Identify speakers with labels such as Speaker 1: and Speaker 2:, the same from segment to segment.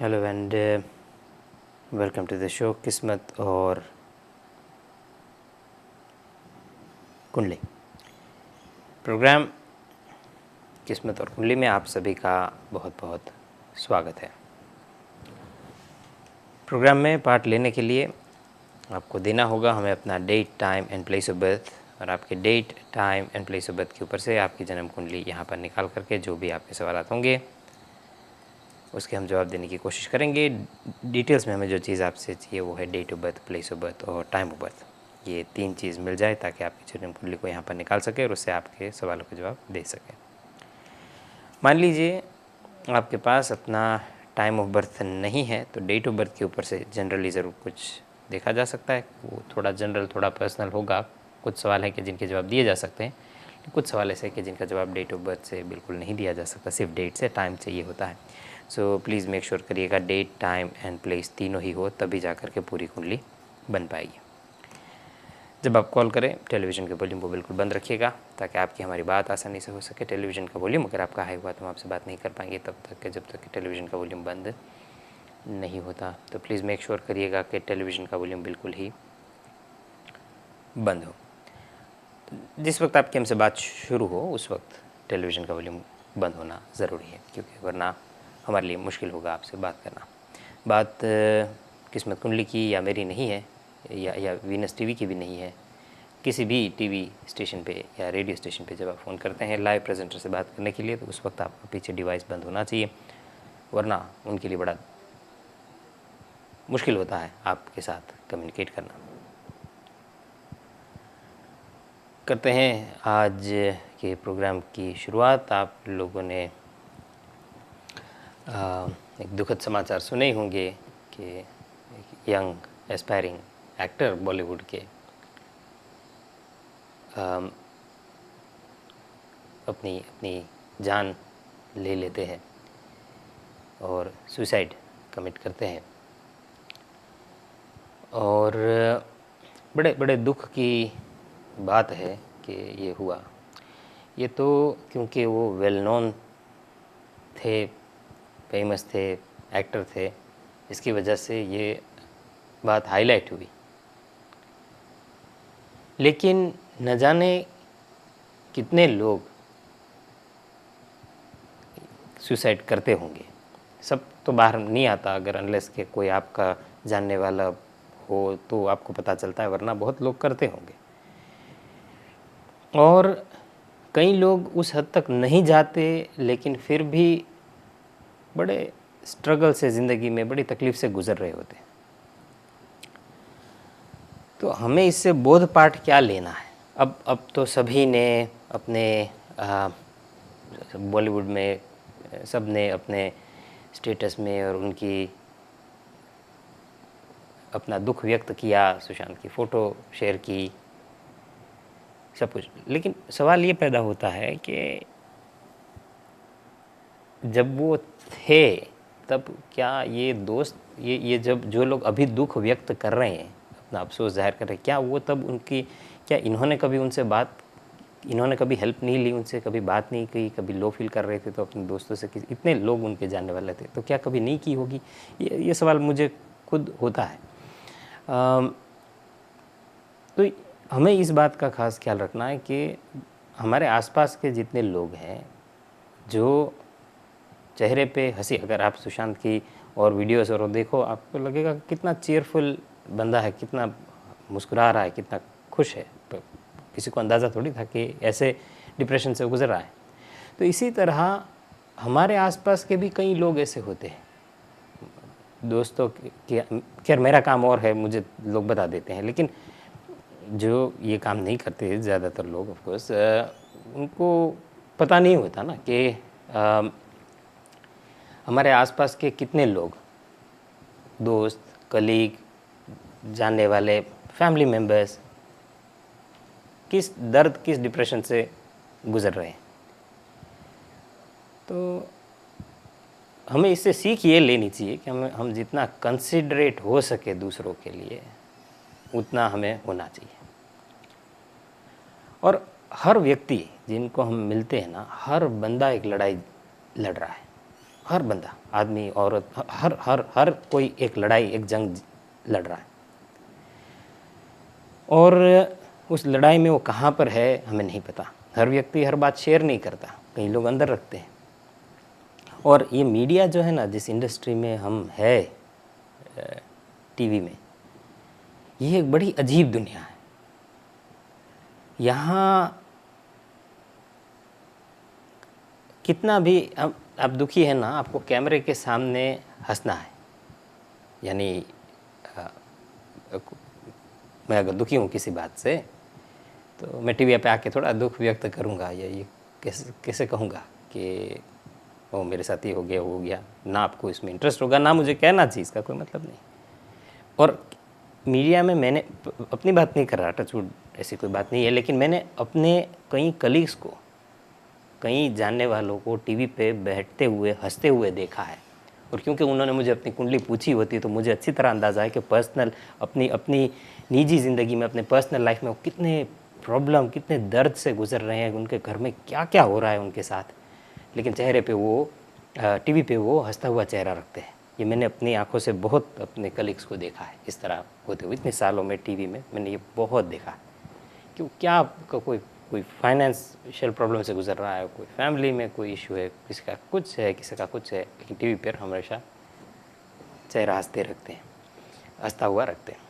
Speaker 1: Hello and welcome to the show किस्मत और कुंडली। प्रोग्राम किस्मत और कुंडली में आप सभी का बहुत बहुत स्वागत है। प्रोग्राम में पार्ट लेने के लिए आपको देना होगा हमें अपना date, time and place of birth, और आपके date, time and place of birth के ऊपर से आपकी जन्म कुंडली यहाँ पर निकाल करके जो भी आपके सवाल होंगे उसके हम जवाब देने की कोशिश करेंगे। डिटेल्स में हमें जो चीज़ आपसे चाहिए वो है date of birth, place of birth और टाइम ऑफ बर्थ। ये 3 चीज़ मिल जाए ताकि आपकी जन्म कुंडली को यहाँ पर निकाल सके और उससे आपके सवालों के जवाब दे सके। मान लीजिए आपके पास अपना टाइम ऑफ बर्थ नहीं है तो डेट ऑफ बर्थ के ऊपर से जनरली ज़रूर कुछ देखा जा सकता है। वो थोड़ा जनरल, थोड़ा पर्सनल होगा। कुछ सवाल हैं कि जिनके जवाब दिए जा सकते हैं, कुछ सवाल ऐसे हैं कि जिनका जवाब डेट ऑफ बर्थ से बिल्कुल नहीं दिया जा सकता, सिर्फ डेट से, टाइम से ये होता है। सो प्लीज़ मेक श्योर करिएगा डेट, टाइम एंड प्लेस तीनों ही हो, तभी जा कर के पूरी कुंडली बन पाएगी। जब आप कॉल करें टेलीविज़न के वॉल्यूम को बिल्कुल बंद रखिएगा ताकि आपकी हमारी बात आसानी से हो सके। टेलीविज़न का वॉल्यूम अगर आपका हाई हुआ तो हम आपसे बात नहीं कर पाएंगे तब तक कि जब तक कि टेलीविज़न का वॉल्यूम बंद नहीं होता। तो प्लीज़ मेक श्योर करिएगा कि टेलीविज़न का वॉल्यूम बिल्कुल ही बंद हो। जिस वक्त आपकी हमसे बात शुरू हो उस वक्त टेलीविज़न का वॉल्यूम बंद होना ज़रूरी है, क्योंकि वरना हमारे लिए मुश्किल होगा आपसे बात करना। बात किस्मत कुंडली की या मेरी नहीं है, या वीनस टीवी की भी नहीं है। किसी भी टीवी स्टेशन पे या रेडियो स्टेशन पे जब आप फ़ोन करते हैं लाइव प्रेजेंटर से बात करने के लिए तो उस वक्त आपका पीछे डिवाइस बंद होना चाहिए, वरना उनके लिए बड़ा मुश्किल होता है आपके साथ कम्युनिकेट करना। करते हैं आज के प्रोग्राम की शुरुआत। आप लोगों ने एक दुखद समाचार सुने ही होंगे कि एक यंग एस्पायरिंग एक्टर बॉलीवुड के अपनी अपनी जान ले लेते हैं और सुसाइड कमिट करते हैं। और बड़े बड़े दुख की बात है कि ये हुआ। ये तो क्योंकि वो वेल नोन थे, फेमस थे, एक्टर थे, इसकी वजह से ये बात हाईलाइट हुई। लेकिन न जाने कितने लोग सुसाइड करते होंगे। सब तो बाहर नहीं आता, अगर अनलेस के कोई आपका जानने वाला हो तो आपको पता चलता है, वरना बहुत लोग करते होंगे। और कई लोग उस हद तक नहीं जाते लेकिन फिर भी बड़े स्ट्रगल से, ज़िंदगी में बड़ी तकलीफ़ से गुज़र रहे होते हैं। तो हमें इससे बोध पाठ क्या लेना है? अब तो सभी ने अपने बॉलीवुड में सब ने अपने स्टेटस में और उनकी अपना दुख व्यक्त किया, सुशांत की फ़ोटो शेयर की, सब कुछ। लेकिन सवाल ये पैदा होता है कि जब वो थे तब क्या ये दोस्त, ये जब जो लोग अभी दुख व्यक्त कर रहे हैं, अपना अफसोस जाहिर कर रहे हैं, क्या वो तब उनकी, क्या इन्होंने कभी उनसे बात, इन्होंने कभी हेल्प नहीं ली उनसे, कभी बात नहीं की? कभी लो फील कर रहे थे तो अपने दोस्तों से, इतने लोग उनके जानने वाले थे तो क्या कभी नहीं की होगी? ये सवाल मुझे खुद होता है। तो हमें इस बात का खास ख्याल रखना है कि हमारे आसपास के जितने लोग हैं जो चेहरे पे हंसी, अगर आप सुशांत की और वीडियोस और देखो आपको लगेगा कितना चीयरफुल बंदा है, कितना मुस्कुरा रहा है, कितना खुश है। तो किसी को अंदाज़ा थोड़ी था कि ऐसे डिप्रेशन से गुजर रहा है। तो इसी तरह हमारे आसपास के भी कई लोग ऐसे होते हैं, दोस्तों के। खैर मेरा काम और है, मुझे लोग बता देते हैं, लेकिन जो ये काम नहीं करते ज़्यादातर लोग ऑफ कोर्स, उनको पता नहीं होता ना कि हमारे आसपास के कितने लोग, दोस्त, कलीग, जानने वाले, फैमिली मेम्बर्स किस दर्द, किस डिप्रेशन से गुज़र रहे हैं। तो हमें इससे सीख ये लेनी चाहिए कि हम जितना कंसिडरेट हो सके दूसरों के लिए उतना हमें होना चाहिए। और हर व्यक्ति जिनको हम मिलते हैं ना, हर बंदा एक लड़ाई लड़ रहा है। हर बंदा, आदमी, औरत, हर हर हर कोई एक लड़ाई, एक जंग लड़ रहा है, और उस लड़ाई में वो कहाँ पर है हमें नहीं पता। हर व्यक्ति हर बात शेयर नहीं करता, कई लोग अंदर रखते हैं। और ये मीडिया जो है ना, जिस इंडस्ट्री में हम है, टीवी में, ये एक बड़ी अजीब दुनिया है। यहाँ कितना भी आप दुखी है ना, आपको कैमरे के सामने हंसना है। यानी मैं अगर दुखी हूँ किसी बात से, तो मैं टीवी पे आके थोड़ा दुख व्यक्त करूँगा, या ये कैसे कहूँगा कि ओ मेरे साथ ये हो गया ना। आपको इसमें इंटरेस्ट होगा ना, मुझे कहना चाहिए, इसका कोई मतलब नहीं। और मीडिया में मैंने अपनी बात नहीं कर रहा, टचवुड ऐसी कोई बात नहीं है, लेकिन मैंने अपने कई कलीग्स को, कई जानने वालों को टीवी पे बैठते हुए हंसते हुए देखा है। और क्योंकि उन्होंने मुझे अपनी कुंडली पूछी होती, तो मुझे अच्छी तरह अंदाज़ा है कि पर्सनल, अपनी निजी ज़िंदगी में, अपने पर्सनल लाइफ में वो कितने प्रॉब्लम, कितने दर्द से गुजर रहे हैं, उनके घर में क्या क्या हो रहा है उनके साथ, लेकिन चेहरे पे वो, टीवी पे वो हंसता हुआ चेहरा रखते हैं। ये मैंने अपनी आंखों से बहुत अपने कलीग्स को देखा है इस तरह होते हुए। इतने सालों में टीवी में मैंने ये बहुत देखा कि क्या कोई फाइनेंशियल प्रॉब्लम से गुजर रहा है, कोई फैमिली में कोई इशू है, किसी का कुछ है, किसी का कुछ है, लेकिन टीवी पर हमेशा चेहरा हंसता हुआ रखते हैं।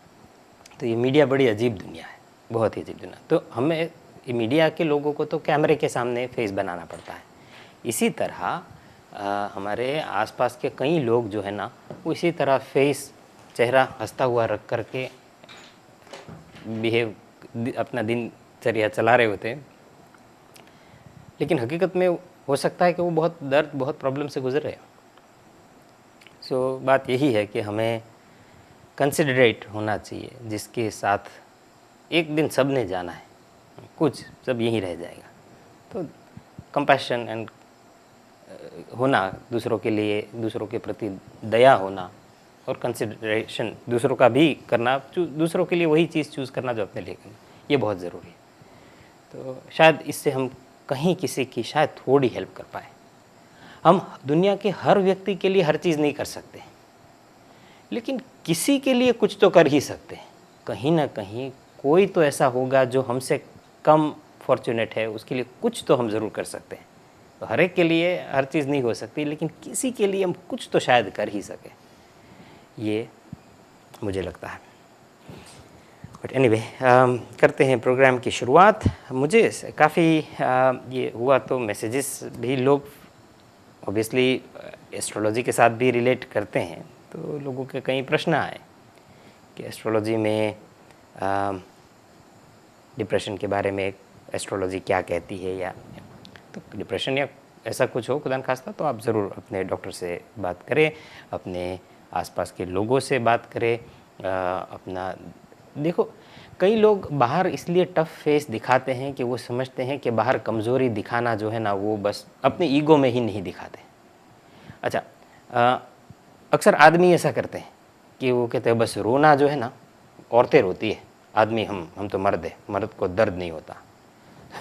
Speaker 1: तो ये मीडिया बड़ी अजीब दुनिया है, बहुत ही अजीब दुनिया। तो हमें ये मीडिया के लोगों को तो कैमरे के सामने फेस बनाना पड़ता है। इसी तरह हमारे आसपास के कई लोग जो है ना, वो इसी तरह चेहरा हंसता हुआ रख कर के अपना दिनचर्या चला रहे होते हैं, लेकिन हकीकत में हो सकता है कि वो बहुत प्रॉब्लम से गुजर रहे हैं। सो बात यही है कि हमें कंसिडरेट होना चाहिए, जिसके साथ एक दिन सब ने जाना है, कुछ सब यहीं रह जाएगा। तो कंपैशन एंड होना, दूसरों के लिए, दूसरों के प्रति दया होना, और कंसिडरेशन दूसरों का भी करना, दूसरों के लिए वही चीज़ चूज़ करना जो अपने लिए करना, ये बहुत ज़रूरी है। तो शायद इससे हम कहीं किसी की शायद थोड़ी हेल्प कर पाए। हम दुनिया के हर व्यक्ति के लिए हर चीज़ नहीं कर सकते, लेकिन किसी के लिए कुछ तो कर ही सकते हैं। कहीं ना कहीं कोई तो ऐसा होगा जो हमसे कम फॉर्चुनेट है, उसके लिए कुछ तो हम ज़रूर कर सकते हैं। तो हर एक के लिए हर चीज़ नहीं हो सकती, लेकिन किसी के लिए हम कुछ तो शायद कर ही सकें, ये मुझे लगता है। बट एनीवे, करते हैं प्रोग्राम की शुरुआत। मुझे काफ़ी ये हुआ तो मैसेजेस भी लोग ऑब्वियसली एस्ट्रोलॉजी के साथ भी रिलेट करते हैं, तो लोगों के कई प्रश्न आए कि एस्ट्रोलॉजी में डिप्रेशन के बारे में एस्ट्रोलॉजी क्या कहती है, या तो डिप्रेशन या ऐसा कुछ हो खुदा न खास्ता, तो आप ज़रूर अपने डॉक्टर से बात करें, अपने आसपास के लोगों से बात करें। अपना देखो, कई लोग बाहर इसलिए टफ फेस दिखाते हैं कि वो समझते हैं कि बाहर कमज़ोरी दिखाना जो है ना, वो बस अपने ईगो में ही नहीं दिखाते। अच्छा, अक्सर आदमी ऐसा करते हैं कि वो कहते हैं बस रोना जो है ना, औरतें रोती है, आदमी हम तो मर्द है, मर्द को दर्द नहीं होता।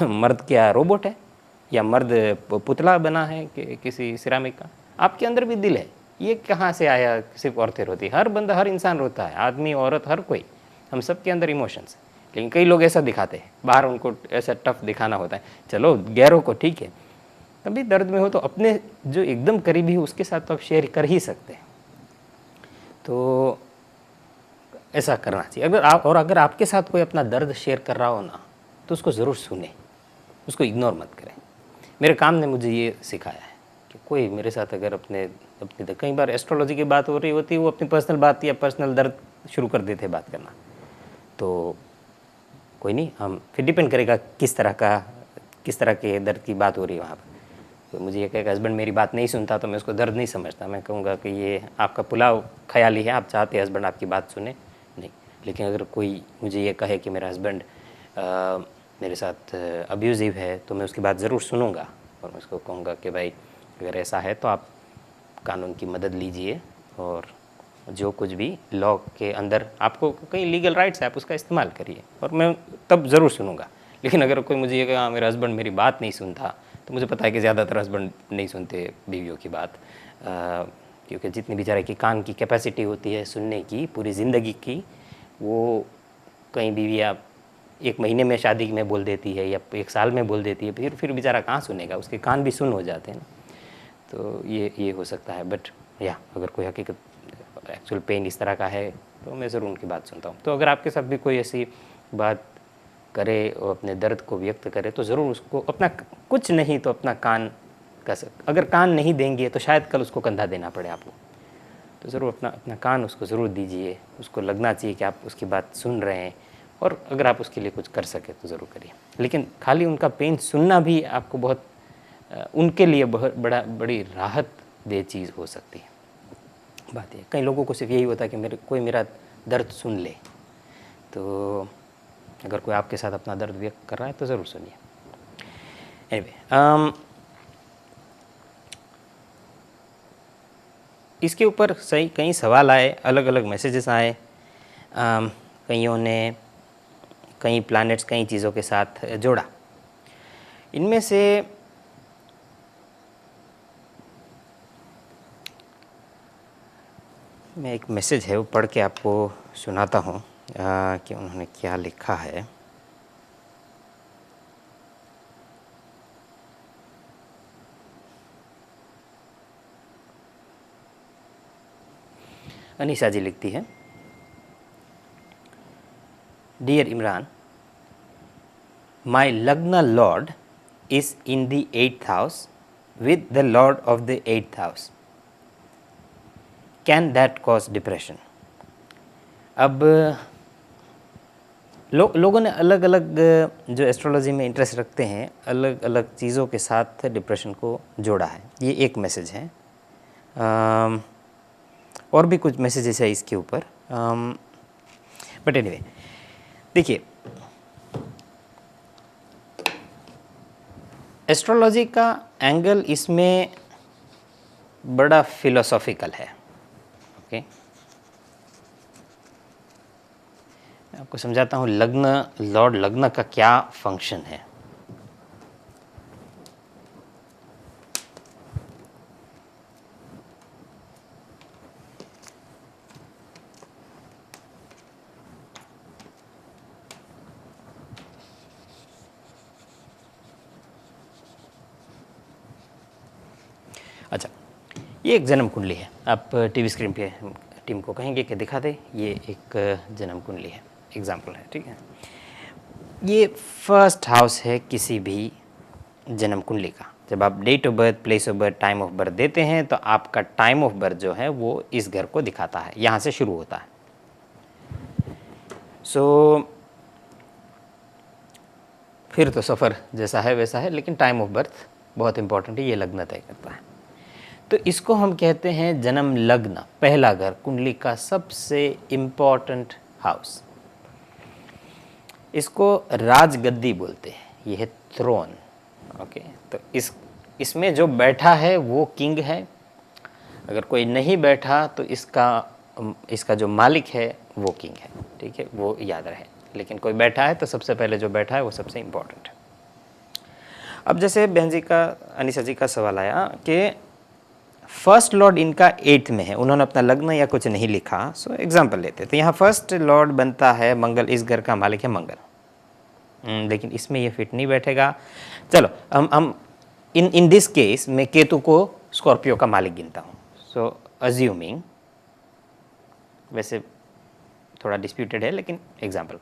Speaker 1: मर्द क्या रोबोट है, या मर्द पुतला बना है कि किसी सिरामिक का? आपके अंदर भी दिल है, ये कहाँ से आया सिर्फ औरतें रोती? हर बंदा, हर इंसान रोता है, आदमी औरत हर कोई, हम सब के अंदर इमोशंस। लेकिन कई लोग ऐसा दिखाते हैं, बाहर उनको ऐसा टफ दिखाना होता है। चलो गैरों को ठीक है, तभी दर्द में हो तो अपने जो एकदम करीबी है उसके साथ तो आप शेयर कर ही सकते हैं। तो ऐसा करना चाहिए। अगर आपके साथ कोई अपना दर्द शेयर कर रहा हो ना, तो उसको ज़रूर सुने, उसको इग्नोर मत करें। मेरे काम ने मुझे ये सिखाया है कि कोई मेरे साथ अगर अपनी कई बार एस्ट्रोलॉजी की बात हो रही होती है, वो अपनी पर्सनल बात या पर्सनल दर्द शुरू कर देते बात करना, तो कोई नहीं, हम फिर डिपेंड करेगा किस तरह के दर्द की बात हो रही है वहाँ पर। तो मुझे ये कहेगा हस्बैंड मेरी बात नहीं सुनता, तो मैं उसको दर्द नहीं समझता, मैं कहूँगा कि ये आपका पुलाव ख्याली है, आप चाहते हस्बैंड आपकी बात सुने नहीं। लेकिन अगर कोई मुझे ये कहे कि मेरा हस्बैंड मेरे साथ अब्यूज़िव है, तो मैं उसकी बात ज़रूर सुनूंगा, और मैं उसको कहूँगा कि भाई अगर ऐसा है तो आप कानून की मदद लीजिए, और जो कुछ भी लॉ के अंदर आपको कई लीगल राइट्स है, आप उसका इस्तेमाल करिए, और मैं तब ज़रूर सुनूंगा। लेकिन अगर कोई मुझे ये कहा मेरा हस्बैंड मेरी बात नहीं सुनता, तो मुझे पता है कि ज़्यादातर हस्बैंड नहीं सुनते बीवियों की बात, क्योंकि जितनी बेचारे की कान की कैपेसिटी होती है सुनने की पूरी ज़िंदगी की, वो कई बीवियाँ 1 महीने में शादी में बोल देती है या 1 साल में बोल देती है, फिर बेचारा कहाँ सुनेगा, उसके कान भी सुन हो जाते हैं ना। तो ये हो सकता है। बट या अगर कोई हकीकत एक्चुअल पेन इस तरह का है तो मैं ज़रूर उनकी बात सुनता हूँ। तो अगर आपके साथ भी कोई ऐसी बात करे और अपने दर्द को व्यक्त करे तो ज़रूर उसको अपना, कुछ नहीं तो अपना कान का, अगर कान नहीं देंगे तो शायद कल उसको कंधा देना पड़े आपको, तो ज़रूर अपना कान उसको ज़रूर दीजिए। उसको लगना चाहिए कि आप उसकी बात सुन रहे हैं, और अगर आप उसके लिए कुछ कर सके तो ज़रूर करिए। लेकिन खाली उनका पेन सुनना भी आपको बहुत, उनके लिए बहुत बड़ी राहत दे चीज़ हो सकती है। बात है कई लोगों को सिर्फ यही होता है कि कोई मेरा दर्द सुन ले। तो अगर कोई आपके साथ अपना दर्द व्यक्त कर रहा है तो ज़रूर सुनिए। एनीवे, इसके ऊपर सही कई सवाल आए, अलग अलग मैसेजेस आए, कईयों ने कई प्लैनेट्स कई चीज़ों के साथ जोड़ा। इनमें से मैं एक मैसेज है वो पढ़ के आपको सुनाता हूँ कि उन्होंने क्या लिखा है। अनीसा जी लिखती है, डियर इमरान, माई लग्न Lord is in the 8th house with the Lord of the 8th house, can that cause depression. अब लोगों ने अलग अलग, जो एस्ट्रोलॉजी में इंटरेस्ट रखते हैं, अलग अलग चीज़ों के साथ डिप्रेशन को जोड़ा है। ये एक मैसेज है। और भी कुछ मैसेजेस है इसके ऊपर, बट एनीवे देखिए, एस्ट्रोलॉजी का एंगल इसमें बड़ा फिलोसॉफिकल है। ओके, मैं आपको समझाता हूँ लग्न, लॉर्ड लग्न का क्या फंक्शन है। अच्छा, ये एक जन्म कुंडली है। आप टीवी स्क्रीन पे टीम को कहेंगे कि दिखा दे, ये एक जन्म कुंडली है, एग्जाम्पल है, ठीक है। ये फर्स्ट हाउस है किसी भी जन्म कुंडली का। जब आप date of birth, place of birth, time of birth देते हैं तो आपका टाइम ऑफ बर्थ जो है वो इस घर को दिखाता है, यहाँ से शुरू होता है। सो फिर तो सफ़र जैसा है वैसा है, लेकिन टाइम ऑफ बर्थ बहुत इंपॉर्टेंट है, ये लग्न तय करता है। तो इसको हम कहते हैं जन्म लग्न, पहला घर, कुंडली का सबसे इम्पॉर्टेंट हाउस। इसको राजगद्दी बोलते हैं, ये है थ्रोन। ओके, तो इसमें जो बैठा है वो किंग है। अगर कोई नहीं बैठा तो इसका जो मालिक है वो किंग है, ठीक है, वो याद रहे। लेकिन कोई बैठा है तो सबसे पहले जो बैठा है वो सबसे इम्पॉर्टेंट है। अब जैसे बहन जी का, अनीसा जी का सवाल आया कि फर्स्ट लॉर्ड इनका 8th में है, उन्होंने अपना लग्न या कुछ नहीं लिखा। सो एग्जाम्पल लेते तो यहाँ फर्स्ट लॉर्ड बनता है मंगल, इस घर का मालिक है मंगल। लेकिन इसमें ये फिट नहीं बैठेगा। चलो हम इन दिस केस मैं केतु को स्कॉर्पियो का मालिक गिनता हूँ। सो अज्यूमिंग, वैसे थोड़ा डिस्प्यूटेड है लेकिन एग्जाम्पल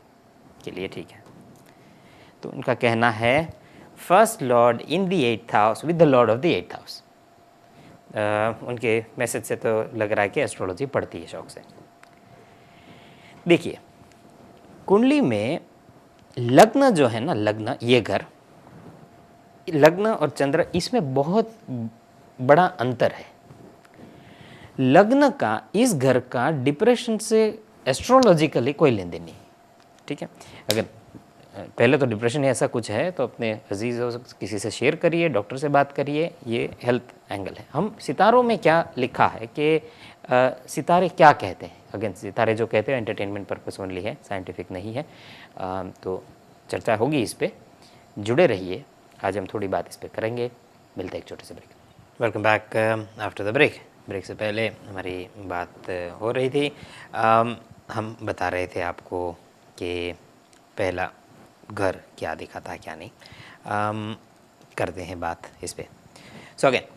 Speaker 1: के लिए ठीक है। तो उनका कहना है first Lord in the 8th house with the Lord of the 8th house. उनके मैसेज से तो लग रहा है कि एस्ट्रोलॉजी पढ़ती है शौक से। देखिए, कुंडली में लग्न जो है ना, लग्न, ये घर, लग्न और चंद्र, इसमें बहुत बड़ा अंतर है। लग्न का, इस घर का डिप्रेशन से एस्ट्रोलॉजिकली कोई लेन देन नहीं, ठीक है। अगर पहले तो डिप्रेशन ऐसा कुछ है तो अपने अजीज़ हो किसी से शेयर करिए, डॉक्टर से बात करिए, ये हेल्थ एंगल है। हम सितारों में क्या लिखा है कि सितारे क्या कहते हैं। अगेन, सितारे जो कहते हैं एंटरटेनमेंट पर्पस ओनली है, साइंटिफिक नहीं है। तो चर्चा होगी इस पर, जुड़े रहिए। आज हम थोड़ी बात इस पर करेंगे। मिलते हैं एक छोटे से break. Welcome back after the break. Break से पहले हमारी बात हो रही थी, हम बता रहे थे आपको कि पहला घर क्या दिखाता है क्या नहीं। करते हैं बात इस पे। सो अगेन,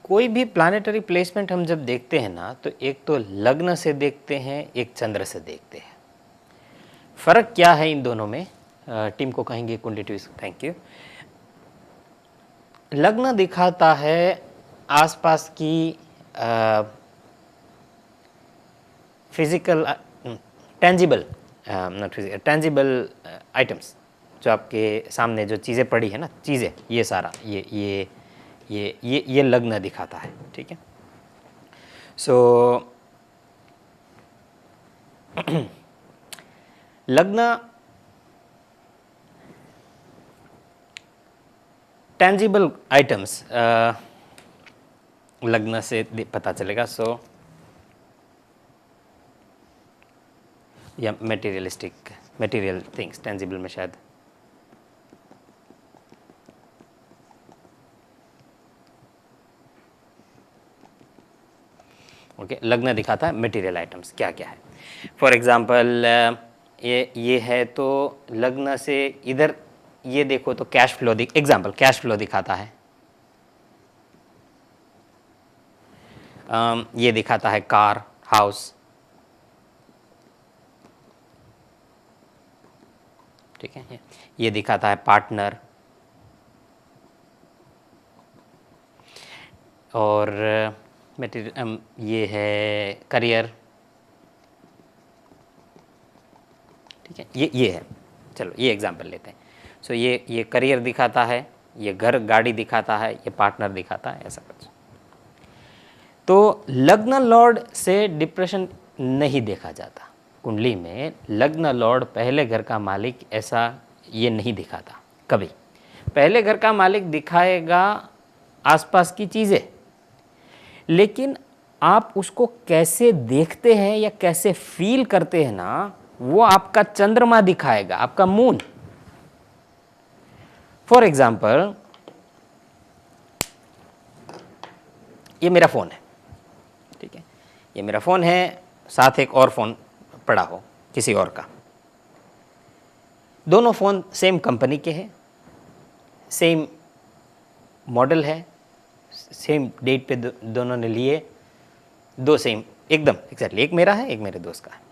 Speaker 1: कोई भी प्लानिटरी प्लेसमेंट हम जब देखते हैं ना, तो एक तो लग्न से देखते हैं, एक चंद्र से देखते हैं। फर्क क्या है इन दोनों में? टीम को कहेंगे कुंडली ट्विस्ट। Thank you. लग्न दिखाता है आसपास की physical, tangible, not physical, tangible items, जो आपके सामने जो चीज़ें पड़ी है ना, चीज़ें, ये सारा ये लग्न दिखाता है। ठीक है। सो लग्न टेंजिबल आइटम्स लग्न से पता चलेगा। सो या मटेरियलिस्टिक, मटेरियल थिंग्स, टेंजिबल में शायद ओके। लग्न दिखाता है मटेरियल आइटम्स क्या क्या है। फॉर एग्जांपल ये है तो लग्न से इधर ये देखो तो cash flow example cash flow दिखाता है। ये दिखाता है कार, हाउस। ठीक है। ये दिखाता है पार्टनर, और मटेरियल ये है करियर। ठीक है। ये है, चलो ये एग्जांपल लेते हैं। सो ये करियर दिखाता है, ये घर गाड़ी दिखाता है, ये पार्टनर दिखाता है, ऐसा कुछ। तो लग्न लॉर्ड से डिप्रेशन नहीं देखा जाता। कुंडली में लग्न लॉर्ड पहले घर का मालिक ऐसा ये नहीं दिखाता कभी। पहले घर का मालिक दिखाएगा आसपास की चीज़ें, लेकिन आप उसको कैसे देखते हैं या कैसे फील करते हैं ना, वो आपका चंद्रमा दिखाएगा, आपका मून। फॉर एग्जाम्पल, ये मेरा फ़ोन है। ठीक है। ये मेरा फ़ोन है, साथ एक और फ़ोन पड़ा हो किसी और का। दोनों फ़ोन सेम कंपनी के हैं, सेम मॉडल है, सेम डेट पे दोनों ने लिए, दो सेम एकदम एग्जैक्टली, एक मेरा है एक मेरे दोस्त का है।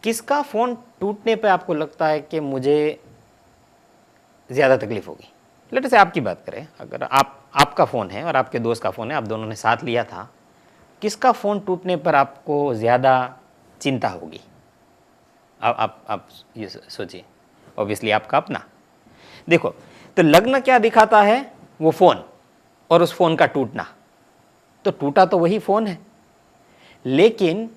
Speaker 1: किसका फ़ोन टूटने पे आपको लगता है कि मुझे ज़्यादा तकलीफ होगी? लेट से आपकी बात करें, अगर आपका फ़ोन है और आपके दोस्त का फ़ोन है, आप दोनों ने साथ लिया था, किसका फ़ोन टूटने पर आपको ज़्यादा चिंता होगी? आप ये सोचिए। ऑब्वियसली आपका अपना। देखो, तो लग्न क्या दिखाता है? वो फ़ोन और उस फ़ोन का टूटना। तो टूटा तो वही फ़ोन है, लेकिन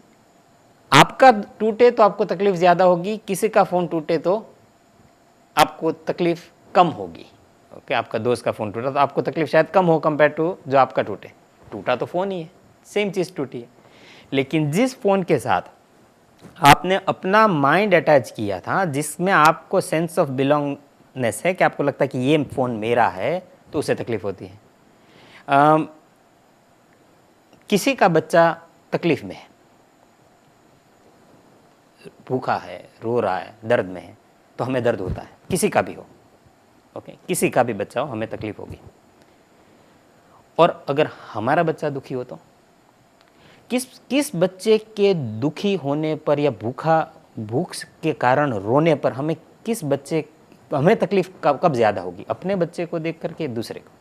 Speaker 1: आपका टूटे तो आपको तकलीफ ज़्यादा होगी, किसी का फ़ोन टूटे तो आपको तकलीफ कम होगी। ओके। आपका दोस्त का फ़ोन टूटा तो आपको तकलीफ शायद कम हो कंपेयर टू जो आपका टूटे। टूटा तो फ़ोन ही है, सेम चीज़ टूटी है। लेकिन जिस फ़ोन के साथ आपने अपना माइंड अटैच किया था, जिसमें आपको सेंस ऑफ बिलोंगनेस है कि आपको लगता है कि ये फ़ोन मेरा है, तो उसे तकलीफ होती है। किसी का बच्चा तकलीफ़ में है, भूखा है, रो रहा है, दर्द में है, तो हमें दर्द होता है, किसी का भी हो। ओके। किसी का भी बच्चा हो, हमें तकलीफ होगी। और अगर हमारा बच्चा दुखी हो तो किस बच्चे के दुखी होने पर या भूख के कारण रोने पर हमें तकलीफ कब ज़्यादा होगी? अपने बच्चे को देख करके दूसरे को?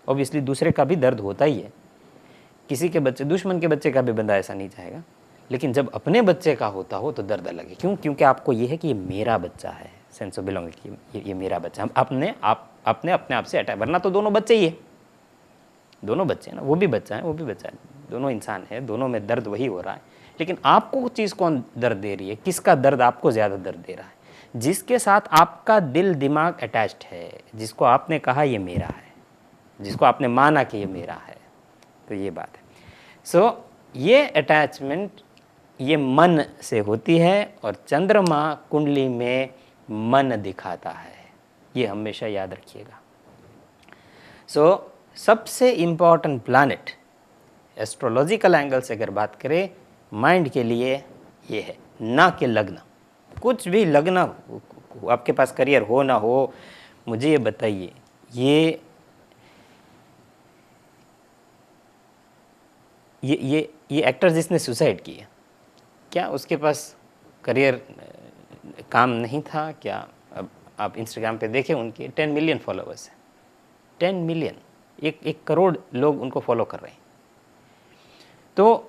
Speaker 1: ऑब्वियसली दूसरे का भी दर्द होता ही है। किसी के बच्चे, दुश्मन के बच्चे का भी बंदा ऐसा नहीं चाहेगा, लेकिन जब अपने बच्चे का होता हो तो दर्द अलग है। क्यों? क्योंकि आपको ये है कि ये मेरा बच्चा है, सेंस ऑफ बिलोंगिंग, ये मेरा बच्चा। आपने अपने आप से अटैक, वरना तो दोनों बच्चे ही है, दोनों बच्चे हैं ना, वो भी बच्चा है, वो भी बच्चा है, दोनों इंसान है, दोनों में दर्द वही हो रहा है। लेकिन आपको चीज़ कौन दर्द दे रही है? किसका दर्द आपको ज़्यादा दर्द दे रहा है? जिसके साथ आपका दिल दिमाग अटैच्ड है, जिसको आपने कहा ये मेरा है, जिसको आपने माना कि ये मेरा है। तो ये बात है। सो ये अटैचमेंट, ये मन से होती है और चंद्रमा कुंडली में मन दिखाता है, ये हमेशा याद रखिएगा। सबसे इम्पॉर्टेंट प्लैनेट एस्ट्रोलॉजिकल एंगल से अगर बात करें माइंड के लिए ये है, ना कि लग्न। कुछ भी लग्न आपके पास करियर हो ना हो, मुझे ये बताइए, ये एक्टर जिसने सुसाइड किया, क्या उसके पास करियर काम नहीं था क्या? अब आप इंस्टाग्राम पे देखें, उनके 10 मिलियन फॉलोअर्स हैं, 10 मिलियन, एक करोड़ लोग उनको फॉलो कर रहे हैं। तो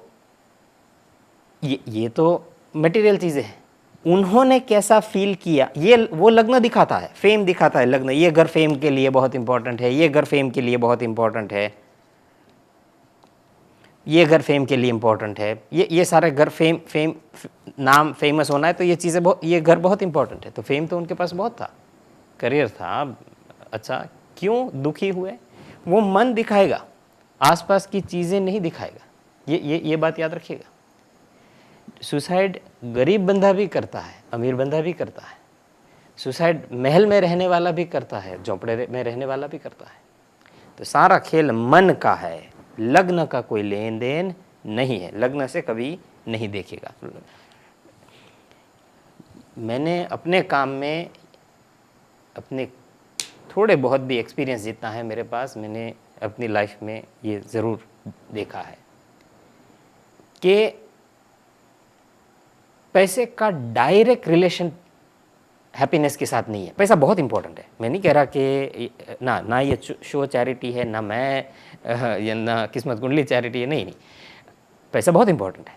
Speaker 1: ये तो मटेरियल चीज़ें हैं। उन्होंने कैसा फील किया, ये वो लग्न दिखाता है, फेम दिखाता है लग्न। ये घर फेम के लिए बहुत इंपॉर्टेंट है, ये घर फेम के लिए बहुत इंपॉर्टेंट है, ये घर फेम के लिए इंपॉर्टेंट है, ये सारे घर फेम नाम फेमस होना है तो ये चीज़ें ये घर बहुत इंपॉर्टेंट है। तो फेम तो उनके पास बहुत था, करियर था अच्छा, क्यों दुखी हुए? वो मन दिखाएगा, आसपास की चीज़ें नहीं दिखाएगा। ये बात याद रखिएगा। सुसाइड गरीब बंदा भी करता है, अमीर बंदा भी करता है। सुसाइड महल में रहने वाला भी करता है, झोंपड़े में रहने वाला भी करता है। तो सारा खेल मन का है, लग्न का कोई लेन देन नहीं है, लग्न से कभी नहीं देखेगा। मैंने अपने काम में, अपने थोड़े बहुत भी एक्सपीरियंस जितना है मेरे पास, मैंने अपनी लाइफ में ये ज़रूर देखा है कि पैसे का डायरेक्ट रिलेशन हैप्पीनेस के साथ नहीं है। पैसा बहुत इंपॉर्टेंट है, मैं नहीं कह रहा कि ना ये शो चैरिटी है, ना मैं या ना किस्मत कुंडली चैरिटी है, नहीं, पैसा बहुत इंपॉर्टेंट है,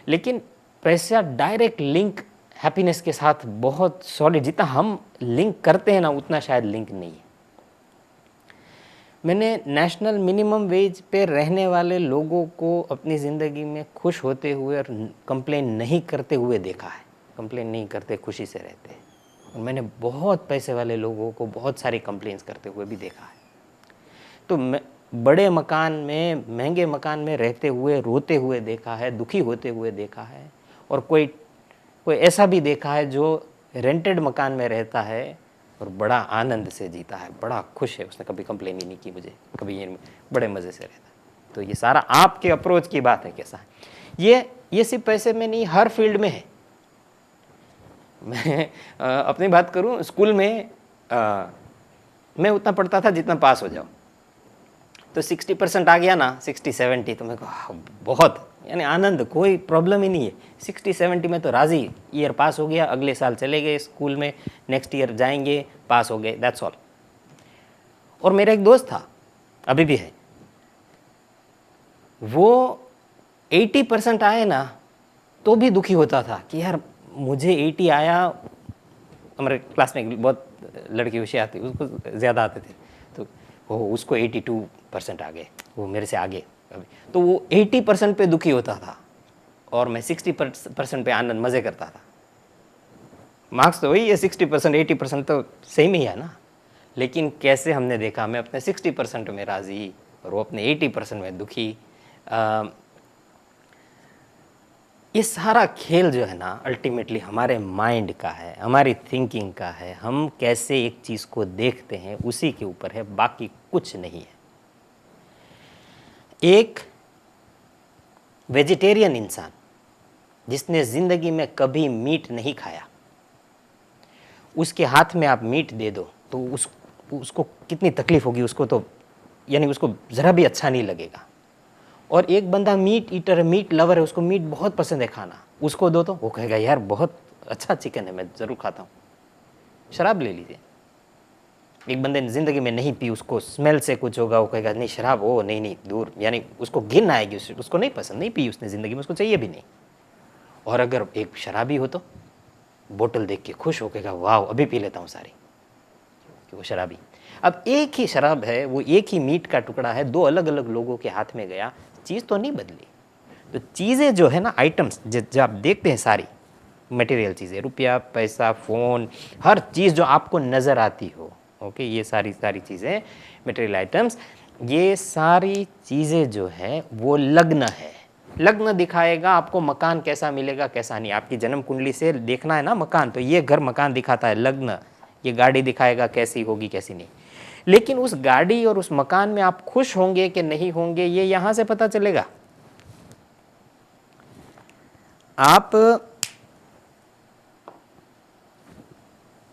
Speaker 1: लेकिन पैसा डायरेक्ट लिंक हैप्पीनेस के साथ बहुत सॉलिड, जितना हम लिंक करते हैं ना उतना शायद लिंक नहीं है। मैंने नेशनल मिनिमम वेज पे रहने वाले लोगों को अपनी ज़िंदगी में खुश होते हुए और कंप्लेन नहीं करते हुए देखा है। कंप्लेन नहीं करते, खुशी से रहते हैं। और मैंने बहुत पैसे वाले लोगों को बहुत सारी कंप्लेंट्स करते हुए भी देखा है। तो मैं बड़े मकान में, महंगे मकान में रहते हुए रोते हुए देखा है, दुखी होते हुए देखा है। और कोई ऐसा भी देखा है जो रेंटेड मकान में रहता है और बड़ा आनंद से जीता है, बड़ा खुश है, उसने कभी कंप्लेन ही नहीं की मुझे, कभी ये बड़े मज़े से रहता है। तो ये सारा आपके अप्रोच की बात है कैसा है। ये सिर्फ पैसे में नहीं, हर फील्ड में है। मैं अपनी बात करूं, स्कूल में मैं उतना पढ़ता था जितना पास हो जाऊं। तो 60% आ गया ना, 60-70, तो मेरे को बहुत, यानी आनंद, कोई प्रॉब्लम ही नहीं है। 60-70 में तो राज़ी, ईयर पास हो गया, अगले साल चले गए स्कूल में, नेक्स्ट ईयर जाएंगे, पास हो गए, दैट्स ऑल। और मेरा एक दोस्त था, अभी भी है, वो 80% आए ना तो भी दुखी होता था कि यार मुझे 80 आया। हमारे क्लास में बहुत लड़की होशियार थी, उसको ज़्यादा आते थे, तो वो उसको 82% आ गए, वो मेरे से आगे। तो वो 80% पे दुखी होता था और मैं 60% पे आनंद मज़े करता था। मार्क्स तो वही है, 60%, 80% तो सेम ही है ना। लेकिन कैसे हमने देखा, मैं अपने 60% में राज़ी और वो अपने 80% में दुखी। ये सारा खेल जो है ना, अल्टीमेटली हमारे माइंड का है, हमारी थिंकिंग का है। हम कैसे एक चीज़ को देखते हैं उसी के ऊपर है, बाकी कुछ नहीं है। एक वेजिटेरियन इंसान जिसने ज़िंदगी में कभी मीट नहीं खाया, उसके हाथ में आप मीट दे दो तो उसको कितनी तकलीफ़ होगी, उसको तो यानी उसको ज़रा भी अच्छा नहीं लगेगा। और एक बंदा मीट ईटर, मीट लवर है, उसको मीट बहुत पसंद है खाना, उसको दो तो वो कहेगा यार बहुत अच्छा चिकन है, मैं ज़रूर खाता हूँ। शराब ले लीजिए, एक बंदे ने ज़िंदगी में नहीं पी, उसको स्मेल से कुछ होगा, वो कहेगा नहीं शराब, वो नहीं दूर, यानी उसको घिन आएगी, उसको नहीं पसंद, नहीं पी उसने ज़िंदगी में, उसको चाहिए भी नहीं। और अगर एक शराबी हो तो बोतल देख के खुश हो, कहेगा वाह अभी पी लेता हूँ सारी, कि वो शराबी। अब एक ही शराब है, वो एक ही मीट का टुकड़ा है, दो अलग अलग लोगों के हाथ में गया, चीज़ तो नहीं बदली। तो चीज़ें जो है ना, आइटम्स जो आप देखते हैं, सारी मटेरियल चीज़ें, रुपया, पैसा, फ़ोन, हर चीज़ जो आपको नज़र आती हो, ओके, ये सारी चीज़ें मटेरियल आइटम्स, ये सारी चीज़ें जो है वो लग्न है। लग्न दिखाएगा आपको मकान कैसा मिलेगा कैसा नहीं। आपकी जन्म कुंडली से देखना है ना मकान, तो ये घर मकान दिखाता है। लग्न ये गाड़ी दिखाएगा कैसी होगी कैसी नहीं। लेकिन उस गाड़ी और उस मकान में आप खुश होंगे कि नहीं होंगे ये यहां से पता चलेगा। आप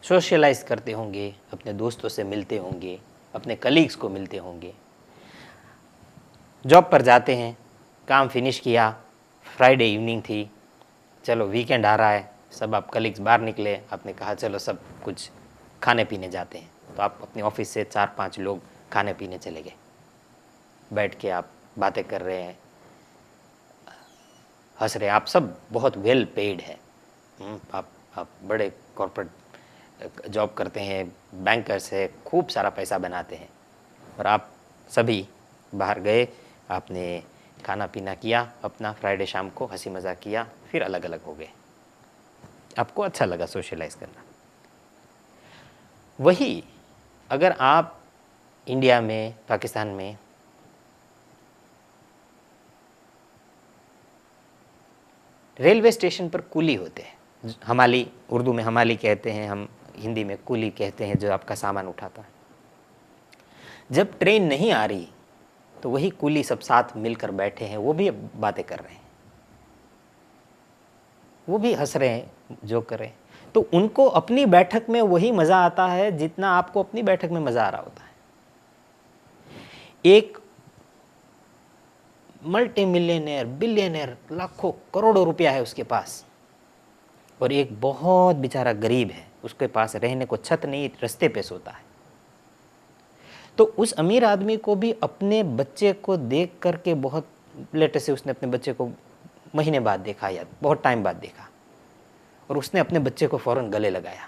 Speaker 1: सोशलाइज करते होंगे, अपने दोस्तों से मिलते होंगे, अपने कलीग्स को मिलते होंगे, जॉब पर जाते हैं, काम फिनिश किया, फ्राइडे इवनिंग थी, चलो वीकेंड आ रहा है, सब आप कलीग्स बाहर निकले, आपने कहा चलो सब कुछ खाने पीने जाते हैं। तो आप अपने ऑफिस से 4-5 लोग खाने पीने चले गए, बैठ के आप बातें कर रहे हैं, हंस रहे हैं, आप सब बहुत वेल पेड है, आप बड़े कॉर्पोरेट जॉब करते हैं, बैंकर्स है, खूब सारा पैसा बनाते हैं, और आप सभी बाहर गए, आपने खाना पीना किया अपना, फ्राइडे शाम को हंसी मजाक किया, फिर अलग अलग हो गए। आपको अच्छा लगा सोशलाइज करना। वही अगर आप इंडिया में, पाकिस्तान में रेलवे स्टेशन पर कुली होते हैं, हमाली, उर्दू में हमाली कहते हैं, हम हिंदी में कुली कहते हैं, जो आपका सामान उठाता है। जब ट्रेन नहीं आ रही तो वही कुली सब साथ मिलकर बैठे हैं, वो भी बातें कर रहे हैं, वो भी हंस रहे हैं, जो कर रहे हैं। तो उनको अपनी बैठक में वही मज़ा आता है जितना आपको अपनी बैठक में मज़ा आ रहा होता है। एक मल्टी मिलियनेयर, बिलियनेयर, लाखों करोड़ों रुपया है उसके पास, और एक बहुत बेचारा गरीब है, उसके पास रहने को छत नहीं, रास्ते पे सोता है। तो उस अमीर आदमी को भी अपने बच्चे को देख करके बहुत लेटे से, उसने अपने बच्चे को महीने बाद देखा या बहुत टाइम बाद देखा, और उसने अपने बच्चे को फ़ौरन गले लगाया।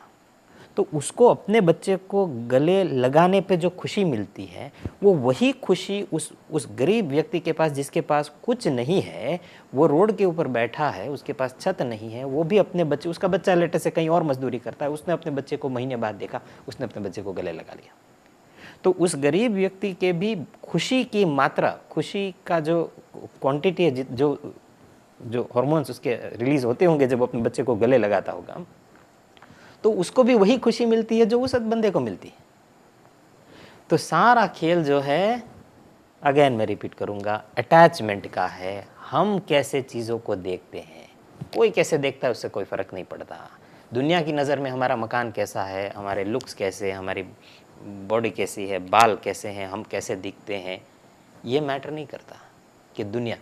Speaker 1: तो उसको अपने बच्चे को गले लगाने पे जो खुशी मिलती है, वो वही खुशी उस गरीब व्यक्ति के पास, जिसके पास कुछ नहीं है, वो रोड के ऊपर बैठा है, उसके पास छत नहीं है, वो भी अपने बच्चे, उसका बच्चा लेटे से कहीं और मजदूरी करता है, उसने अपने बच्चे को महीने बाद देखा, उसने अपने बच्चे को गले लगा लिया। तो उस गरीब व्यक्ति के भी खुशी की मात्रा, खुशी का जो क्वांटिटी है, जो हार्मोन्स उसके रिलीज होते होंगे जब अपने बच्चे को गले लगाता होगा, तो उसको भी वही खुशी मिलती है जो उस बंदे को मिलती है। तो सारा खेल जो है, अगेन मैं रिपीट करूंगा, अटैचमेंट का है। हम कैसे चीज़ों को देखते हैं, कोई कैसे देखता है उससे कोई फ़र्क नहीं पड़ता। दुनिया की नज़र में हमारा मकान कैसा है, हमारे लुक्स कैसे, हमारी बॉडी कैसी है, बाल कैसे हैं, हम कैसे दिखते हैं, ये मैटर नहीं करता कि दुनिया,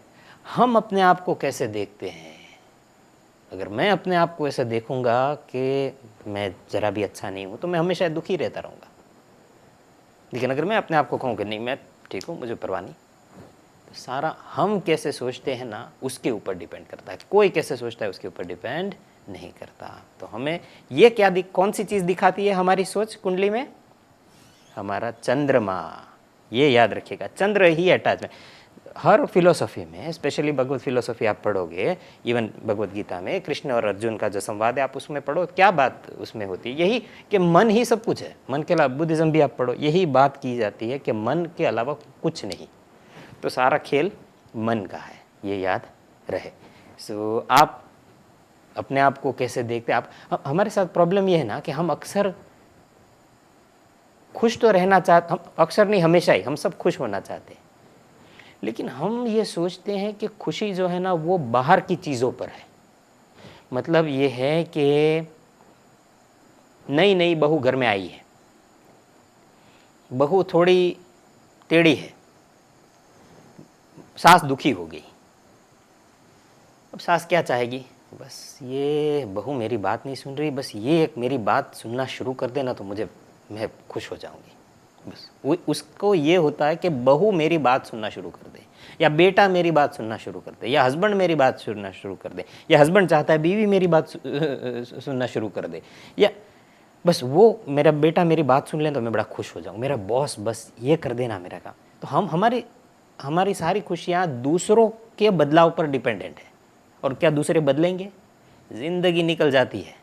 Speaker 1: हम अपने आप को कैसे देखते हैं। अगर मैं अपने आप को ऐसे देखूंगा कि मैं ज़रा भी अच्छा नहीं हूँ, तो मैं हमेशा दुखी रहता रहूँगा। लेकिन अगर मैं अपने आप को कहूँ कि नहीं मैं ठीक हूँ, मुझे परवाह नहीं, तो सारा हम कैसे सोचते हैं ना, उसके ऊपर डिपेंड करता है। कोई कैसे सोचता है उसके ऊपर डिपेंड नहीं करता। तो हमें ये क्या कौन सी चीज़ दिखाती है हमारी सोच कुंडली में? हमारा चंद्रमा। ये याद रखिएगा, चंद्र ही अटैचमेंट। हर फिलोसफी में, स्पेशली भगवत फिलोसफी आप पढ़ोगे, इवन भगवत गीता में कृष्ण और अर्जुन का जो संवाद है आप उसमें पढ़ो, क्या बात उसमें होती है? यही कि मन ही सब कुछ है। मन के अलावा बुद्धिज़्म भी आप पढ़ो, यही बात की जाती है कि मन के अलावा कुछ नहीं। तो सारा खेल मन का है, ये याद रहे। सो आप अपने आप को कैसे देखते हैं? आप, हमारे साथ प्रॉब्लम ये है ना कि हम अक्सर खुश तो रहना चाहते, हम अक्सर नहीं, हमेशा ही हम सब खुश होना चाहते हैं, लेकिन हम ये सोचते हैं कि खुशी जो है ना वो बाहर की चीज़ों पर है। मतलब ये है कि नई नई बहू घर में आई है, बहू थोड़ी टेढ़ी है, सास दुखी हो गई। अब सास क्या चाहेगी? बस ये बहू मेरी बात नहीं सुन रही, बस ये एक मेरी बात सुनना शुरू कर देना तो मैं खुश हो जाऊंगी। बस उसको ये होता है कि बहू मेरी बात सुनना शुरू कर दे, या बेटा मेरी बात सुनना शुरू कर दे, या हस्बैंड मेरी बात सुनना शुरू कर दे, या हस्बैंड चाहता है बीवी मेरी बात सुनना शुरू कर दे, या बस वो मेरा बेटा मेरी बात सुन ले तो मैं बड़ा खुश हो जाऊँ, मेरा बॉस बस ये कर देना मेरा काम। तो हम हमारी सारी खुशियाँ दूसरों के बदलाव पर डिपेंडेंट है। और क्या दूसरे बदलेंगे? ज़िंदगी निकल जाती है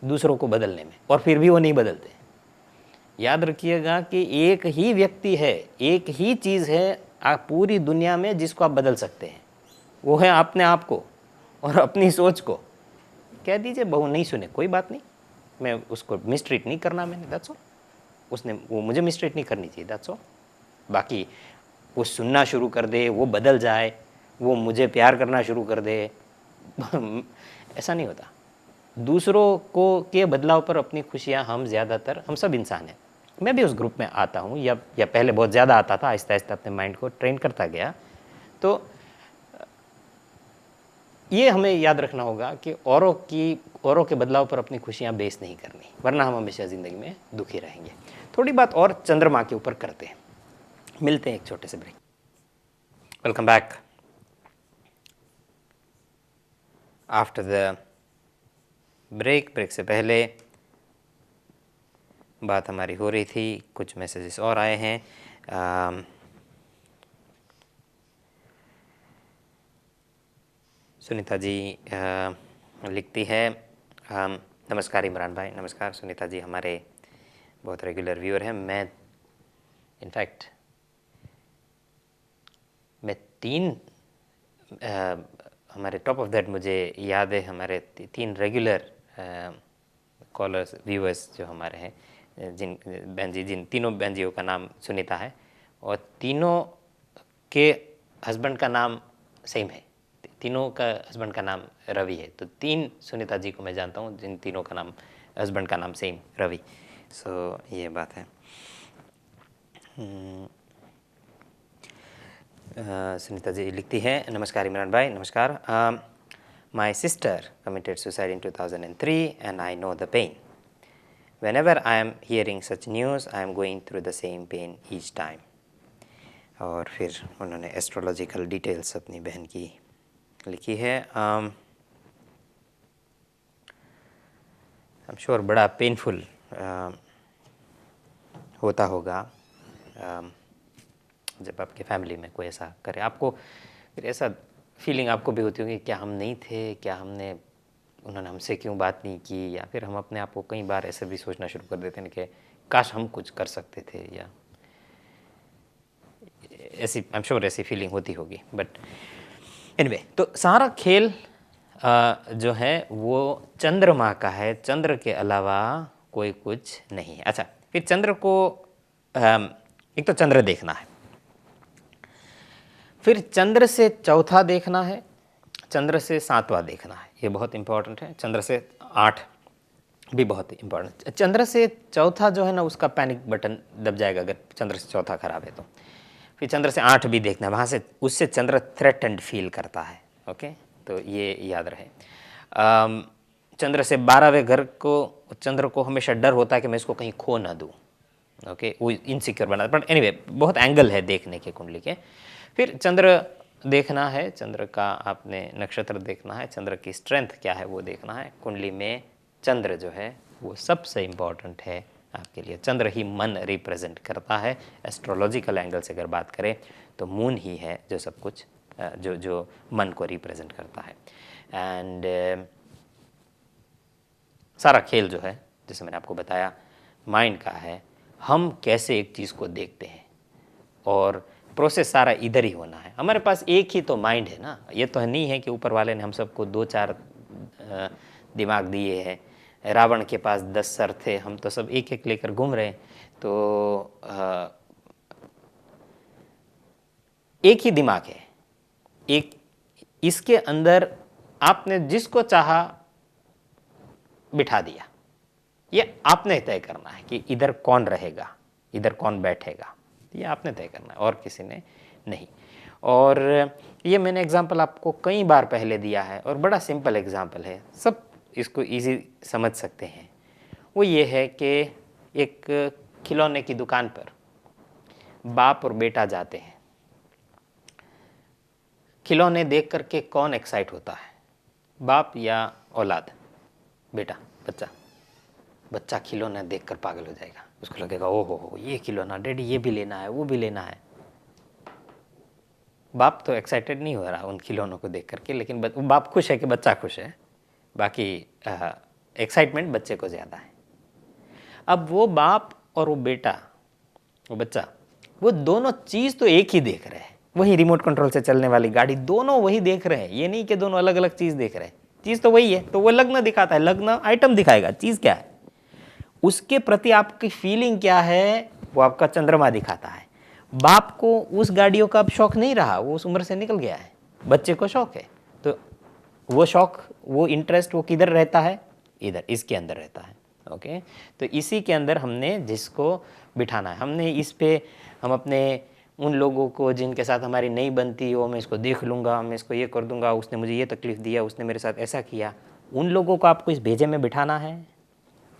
Speaker 1: दूसरों को बदलने में, और फिर भी वो नहीं बदलते। याद रखिएगा कि एक ही व्यक्ति है, एक ही चीज़ है आप पूरी दुनिया में जिसको आप बदल सकते हैं। वो है अपने आप को और अपनी सोच को। कह दीजिए बहू नहीं सुने, कोई बात नहीं, मैं उसको मिसट्रीट नहीं करना मैंने, दैट्स ऑल। उसने वो मुझे मिसट्रीट नहीं करनी चाहिए, दैट्स ऑल। बाकी वो सुनना शुरू कर दे, वो बदल जाए, वो मुझे प्यार करना शुरू कर दे ऐसा नहीं होता। दूसरों को के बदलाव पर अपनी खुशियाँ हम सब इंसान हैं। मैं भी उस ग्रुप में आता हूँ, या पहले बहुत ज़्यादा आता था, आहिस्ता आहिस्ता अपने माइंड को ट्रेन करता गया। तो ये हमें याद रखना होगा कि औरों के बदलाव पर अपनी खुशियाँ बेस नहीं करनी, वरना हम हमेशा ज़िंदगी में दुखी रहेंगे। थोड़ी बात और चंद्रमा के ऊपर करते हैं, मिलते हैं एक छोटे से break. Welcome back after the break से पहले बात हमारी हो रही थी, कुछ मैसेजेस और आए हैं। सुनीता जी लिखती है, नमस्कार इमरान भाई। नमस्कार सुनीता जी, हमारे बहुत रेगुलर व्यूअर हैं। मैं इनफैक्ट हमारे टॉप ऑफ दैट मुझे याद है, हमारे 3 रेगुलर कॉलर्स व्यूअर्स जो हमारे हैं, जिन तीनों बहन जियों का नाम सुनीता है और तीनों के हस्बैंड का नाम सेम है, तीनों का हस्बैंड का नाम रवि है। तो 3 सुनीता जी को मैं जानता हूँ जिन तीनों का नाम हस्बैंड का नाम सेम रवि। सो ये बात है। सुनीता जी लिखती है, नमस्कार इमरान भाई। नमस्कार। My sister committed suicide in 2003 and I know the pain. Whenever I am hearing such news, I am going through the same pain each time. और फिर उन्होंने एस्ट्रोलॉजिकल डिटेल्स अपनी बहन की लिखी है। आई एम श्योर बड़ा पेनफुल होता होगा जब आपके फैमिली में कोई ऐसा करे। आपको फिर ऐसा फीलिंग आपको भी होती होगी, क्या हम नहीं थे, क्या उन्होंने हमसे क्यों बात नहीं की, या फिर हम अपने आप को कई बार ऐसे भी सोचना शुरू कर देते हैं कि काश हम कुछ कर सकते थे, या ऐसी आई एम श्योर ऐसी फीलिंग होती होगी। बट एनीवे, तो सारा खेल जो है वो चंद्रमा का है, चंद्र के अलावा कोई कुछ नहीं है। अच्छा, फिर चंद्र को एक तो चंद्र देखना है, फिर चंद्र से चौथा देखना है, चंद्र से 7वां देखना है, ये बहुत इंपॉर्टेंट है। चंद्र से 8 भी बहुत इंपॉर्टेंट। चंद्र से चौथा जो है ना, उसका पैनिक बटन दब जाएगा अगर चंद्र से चौथा खराब है तो। फिर चंद्र से 8 भी देखना है, वहाँ से उससे चंद्र थ्रेटेंड फील करता है। ओके, तो ये याद रहे। चंद्र से 12वें घर को, चंद्र को हमेशा डर होता है कि मैं इसको कहीं खो ना दूँ। ओके, वो इनसिक्योर बना। बट एनीवे, बहुत एंगल है देखने के कुंडली के। फिर चंद्र देखना है, चंद्र का आपने नक्षत्र देखना है, चंद्र की स्ट्रेंथ क्या है वो देखना है। कुंडली में चंद्र जो है वो सबसे इम्पॉर्टेंट है आपके लिए। चंद्र ही मन रिप्रेजेंट करता है। एस्ट्रोलॉजिकल एंगल से अगर बात करें तो मून ही है जो सब कुछ जो मन को रिप्रेजेंट करता है। एंड सारा खेल जो है, जैसे मैंने आपको बताया, माइंड का है। हम कैसे एक चीज़ को देखते हैं, और प्रोसेस सारा इधर ही होना है। हमारे पास एक ही तो माइंड है ना, ये तो नहीं है कि ऊपर वाले ने हम सबको 2-4 दिमाग दिए हैं। रावण के पास 10 सर थे, हम तो सब एक एक लेकर घूम रहे हैं। तो एक ही दिमाग है, एक इसके अंदर आपने जिसको चाहा बिठा दिया। ये आपने तय करना है कि इधर कौन रहेगा, इधर कौन बैठेगा, ये आपने तय करना है और किसी ने नहीं। और ये मैंने एग्जाम्पल आपको कई बार पहले दिया है और बड़ा सिंपल एग्जाम्पल है, सब इसको इजी समझ सकते हैं। वो ये है कि एक खिलौने की दुकान पर बाप और बेटा जाते हैं। खिलौने देख करके कौन एक्साइट होता है, बाप या औलाद? बेटा, बच्चा खिलौना देखकर पागल हो जाएगा। उसको लगेगा ओहो हो ये खिलौना, डैडी ये भी लेना है, वो भी लेना है। बाप तो एक्साइटेड नहीं हो रहा उन खिलौनों को देख करके, लेकिन बाप खुश है कि बच्चा खुश है, बाकी एक्साइटमेंट बच्चे को ज़्यादा है। अब वो बाप और वो बेटा, वो बच्चा, वो दोनों चीज़ तो एक ही देख रहे हैं, वही रिमोट कंट्रोल से चलने वाली गाड़ी, दोनों वही देख रहे हैं। ये नहीं कि दोनों अलग अलग चीज़ देख रहे हैं, चीज़ तो वही है। तो वो लग्न दिखाता है, लग्न आइटम दिखाएगा, चीज़ क्या है, उसके प्रति आपकी फीलिंग क्या है, वो आपका चंद्रमा दिखाता है। बाप को उस गाड़ियों का अब शौक नहीं रहा, वो उस उम्र से निकल गया है, बच्चे को शौक है। तो वो शौक, वो इंटरेस्ट, वो किधर रहता है, इधर, इसके अंदर रहता है। ओके, तो इसी के अंदर हमने जिसको बिठाना है, हमने इस पे हम अपने उन लोगों को जिनके साथ हमारी नहीं बनती हो, मैं इसको देख लूँगा, मैं इसको ये कर दूंगा, उसने मुझे ये तकलीफ़ दिया, उसने मेरे साथ ऐसा किया, उन लोगों को आपको इस भेजे में बिठाना है,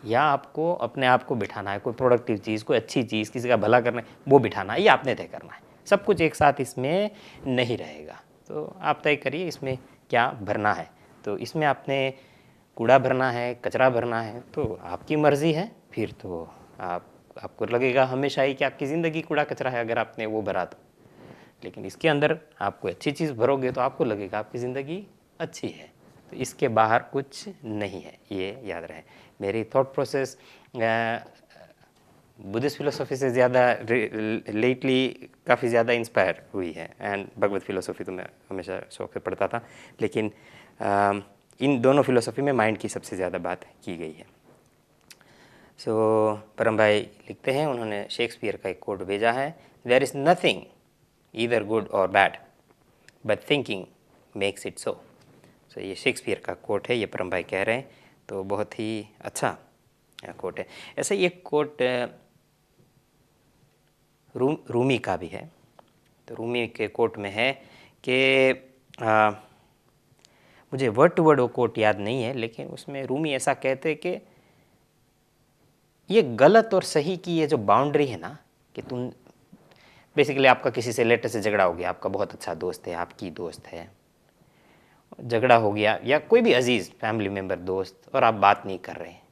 Speaker 1: या आपको अपने आप को बिठाना है, कोई प्रोडक्टिव चीज़, कोई अच्छी चीज़, किसी का भला करना है, वो बिठाना है, ये आपने तय करना है। सब कुछ एक साथ इसमें नहीं रहेगा, तो आप तय करिए इसमें क्या भरना है। तो इसमें आपने कूड़ा भरना है, कचरा भरना है, तो आपकी मर्ज़ी है। फिर तो आपको लगेगा हमेशा ही कि आपकी ज़िंदगी कूड़ा कचरा है अगर आपने वो भरा तो। लेकिन इसके अंदर आप कोई अच्छी चीज़ भरोगे तो आपको लगेगा आपकी ज़िंदगी अच्छी है। तो इसके बाहर कुछ नहीं है, ये याद रहे। मेरी थॉट प्रोसेस बुद्धिस्ट फिलोसॉफी से ज़्यादा लेटली काफ़ी ज़्यादा इंस्पायर हुई है, एंड भगवत फिलोसॉफी तो मैं हमेशा शौक से पढ़ता था, लेकिन इन दोनों फिलोसॉफी में माइंड की सबसे ज़्यादा बात की गई है। सो परम भाई लिखते हैं, उन्होंने शेक्सपियर का एक कोट भेजा है, there is nothing either good और bad but thinking makes it so. So ये शेक्सपियर का कोट है, ये परम भाई कह रहे हैं, तो बहुत ही अच्छा कोट है। ऐसा ही एक कोट रूमी का भी है। तो रूमी के कोट में है कि मुझे वर्ड टू वर्ड वो कोट याद नहीं है, लेकिन उसमें रूमी ऐसा कहते कि ये गलत और सही की ये जो बाउंड्री है ना, कि तुम बेसिकली आपका किसी से लेटर से झगड़ा हो गया, आपका बहुत अच्छा दोस्त है, आपकी दोस्त है, झगड़ा हो गया, या कोई भी अजीज़ फैमिली मेम्बर दोस्त, और आप बात नहीं कर रहे हैं,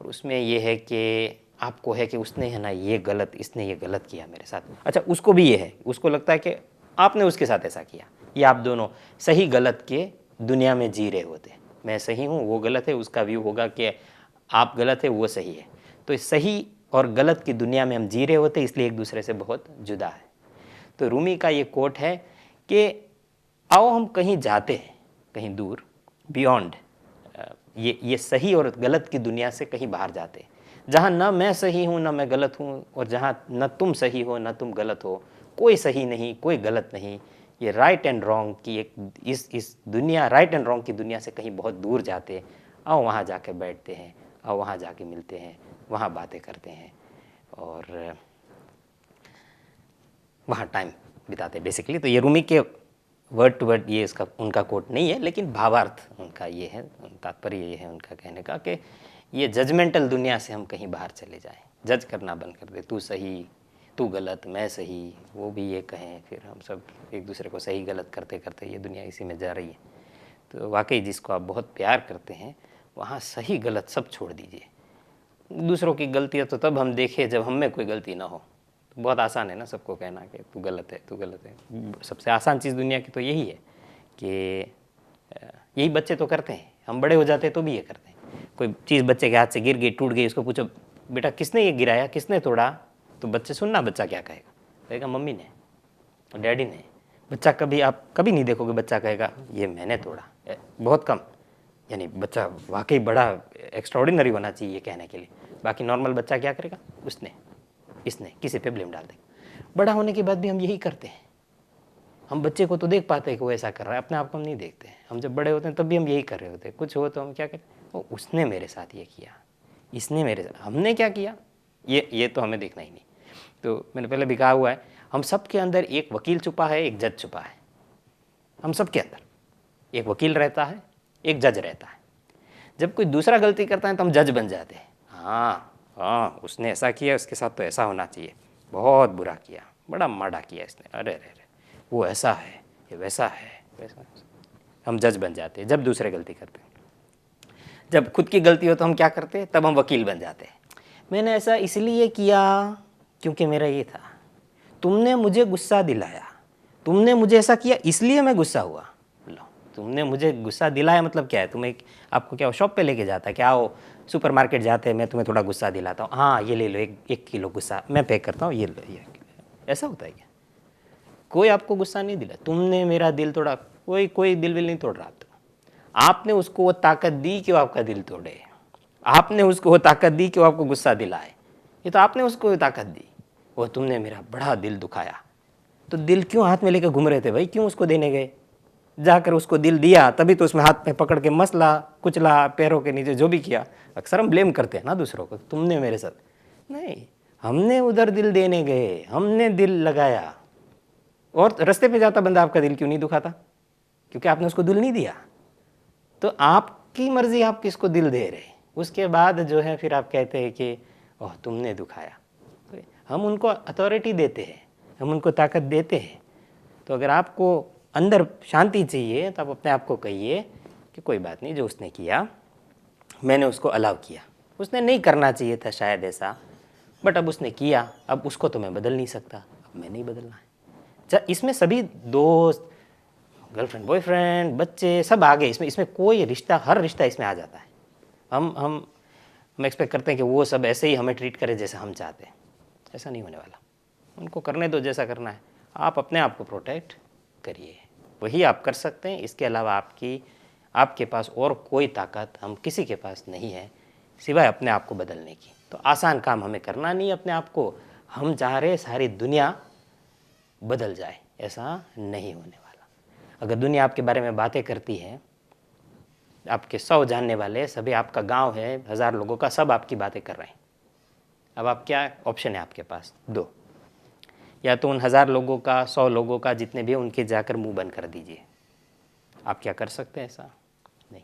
Speaker 1: और उसमें ये है कि आपको है कि उसने है ना ये गलत, इसने ये गलत किया मेरे साथ। अच्छा, उसको भी ये है, उसको लगता है कि आपने उसके साथ ऐसा किया, ये आप दोनों सही गलत के दुनिया में जी रहे होते। मैं सही हूँ, वो गलत है, उसका व्यू होगा कि आप गलत है, वो सही है। तो सही और गलत की दुनिया में हम जी रहे होते, इसलिए एक दूसरे से बहुत जुदा है। तो रूमी का ये कोट है कि आओ हम कहीं जाते हैं, कहीं दूर, बियॉन्ड ये सही और गलत की दुनिया से कहीं बाहर जाते हैं, जहाँ ना मैं सही हूँ ना मैं गलत हूँ, और जहाँ न तुम सही हो ना तुम गलत हो, कोई सही नहीं कोई गलत नहीं, ये राइट एंड रॉन्ग की एक इस दुनिया, राइट एंड रॉन्ग की दुनिया से कहीं बहुत दूर जाते हैं। आओ वहाँ जाके बैठते हैं, आओ वहाँ जाके मिलते हैं, वहाँ बातें करते हैं, और वहाँ टाइम बिताते हैं बेसिकली। तो ये रूमी के वर्ड टू वर्ड ये इसका उनका कोट नहीं है, लेकिन भावार्थ उनका ये है, तात्पर्य ये है उनका कहने का कि ये जजमेंटल दुनिया से हम कहीं बाहर चले जाएं, जज करना बंद कर दे, तू सही तू गलत मैं सही, वो भी ये कहें, फिर हम सब एक दूसरे को सही गलत करते करते ये दुनिया इसी में जा रही है। तो वाकई जिसको आप बहुत प्यार करते हैं, वहाँ सही गलत सब छोड़ दीजिए। दूसरों की गलतियाँ तो तब हम देखें जब हम में कोई गलती ना हो। तो बहुत आसान है ना सबको कहना कि तू गलत है तू गलत है। सबसे आसान चीज़ दुनिया की तो यही है कि यही बच्चे तो करते हैं, हम बड़े हो जाते हैं तो भी ये करते हैं। कोई चीज़ बच्चे के हाथ से गिर गई, टूट गई, उसको पूछो बेटा किसने ये गिराया, किसने तोड़ा, तो बच्चे सुनना बच्चा क्या कहेगा, कहेगा मम्मी ने और डैडी ने। बच्चा कभी, आप कभी नहीं देखोगे बच्चा कहेगा ये मैंने तोड़ा, बहुत कम। यानी बच्चा वाकई बड़ा एक्स्ट्राऑर्डिनरी होना चाहिए ये कहने के लिए। बाकी नॉर्मल बच्चा क्या करेगा, उसने इसने किसी पे ब्लेम डाल देगा। बड़ा होने के बाद भी हम यही करते हैं। हम बच्चे को तो देख पाते हैं कि वो ऐसा कर रहा है, अपने आप को हम नहीं देखते हैं। हम जब बड़े होते हैं तब भी हम यही कर रहे होते हैं। कुछ हो तो हम क्या करें, वो उसने मेरे साथ ये किया, इसने मेरे साथ, हमने क्या किया, ये तो हमें देखना ही नहीं। तो मैंने पहले भी कहा हुआ है, हम सब के अंदर एक वकील छुपा है, एक जज छुपा है। हम सब के अंदर एक वकील रहता है, एक जज रहता है। जब कोई दूसरा गलती करता है तो हम जज बन जाते हैं। हाँ उसने ऐसा किया, उसके साथ तो ऐसा होना चाहिए, बहुत बुरा किया, बड़ा माड़ा किया इसने, अरे अरे वो ऐसा है, ये वैसा है, वैसा। हम जज बन जाते हैं जब दूसरे गलती करते हैं। जब खुद की गलती हो तो हम क्या करते हैं, तब हम वकील बन जाते हैं। मैंने ऐसा इसलिए किया क्योंकि मेरा ये था, तुमने मुझे गुस्सा दिलाया, तुमने मुझे ऐसा किया इसलिए मैं गुस्सा हुआ। लो, तुमने मुझे गुस्सा दिलाया मतलब क्या है, तुम्हें आपको क्या शॉप पे लेके जाता है, क्या आओ सुपरमार्केट जाते हैं, मैं तुम्हें थोड़ा गुस्सा दिलाता हूँ, हाँ ये ले लो एक किलो गुस्सा मैं पे करता हूँ, ये लो, ये ऐसा होता है क्या? कोई आपको गुस्सा नहीं दिला, तुमने मेरा दिल तोड़ा, कोई दिल विल नहीं तोड़ रहा था। आपने उसको वो ताकत दी कि वो आपका दिल तोड़े, आपने उसको वो ताकत दी कि वो आपको गुस्सा दिलाए, ये तो आपने उसको वो ताकत दी। वो तुमने मेरा बड़ा दिल दुखाया, तो दिल क्यों हाथ में लेकर घूम रहे थे भाई, क्यों उसको देने गए? जाकर उसको दिल दिया, तभी तो उसमें हाथ में पकड़ के मसला कुचला, पैरों के नीचे जो भी किया। अक्सर हम ब्लेम करते हैं ना दूसरों को, तुमने मेरे साथ, नहीं, हमने उधर दिल देने गए, हमने दिल लगाया। और रास्ते पे जाता बंदा आपका दिल क्यों नहीं दुखाता? क्योंकि आपने उसको दिल नहीं दिया। तो आपकी मर्जी, आप किसको दिल दे रहे, उसके बाद जो है फिर आप कहते हैं कि ओह तुमने दुखाया। तो हम उनको अथॉरिटी देते हैं, हम उनको ताकत देते हैं। तो अगर आपको अंदर शांति चाहिए तो आप अपने आप को कहिए कि कोई बात नहीं, जो उसने किया मैंने उसको अलाउ किया, उसने नहीं करना चाहिए था शायद ऐसा, बट अब उसने किया, अब उसको तो मैं बदल नहीं सकता, अब मैं नहीं बदलना है। इसमें सभी दोस्त, गर्लफ्रेंड, बॉयफ्रेंड, बच्चे सब आ गए इसमें कोई रिश्ता, हर रिश्ता इसमें आ जाता है। हम एक्सपेक्ट करते हैं कि वो सब ऐसे ही हमें ट्रीट करे जैसा हम चाहते हैं, ऐसा नहीं होने वाला। उनको करने दो जैसा करना है, आप अपने आप को प्रोटेक्ट करिए, वही आप कर सकते हैं। इसके अलावा आपके पास और कोई ताकत हम किसी के पास नहीं है सिवाय अपने आप को बदलने की। तो आसान काम हमें करना नहीं अपने आप को, हम चाह रहे सारी दुनिया बदल जाए, ऐसा नहीं होने वाला। अगर दुनिया आपके बारे में बातें करती है, आपके 100 जानने वाले, सभी आपका गांव है 1000 लोगों का, सब आपकी बातें कर रहे हैं, अब आप क्या ऑप्शन है आपके पास? 2, या तो उन 1000 लोगों का, 100 लोगों का, जितने भी उनके जाकर मुंह बंद कर दीजिए। आप क्या कर सकते हैं? ऐसा नहीं।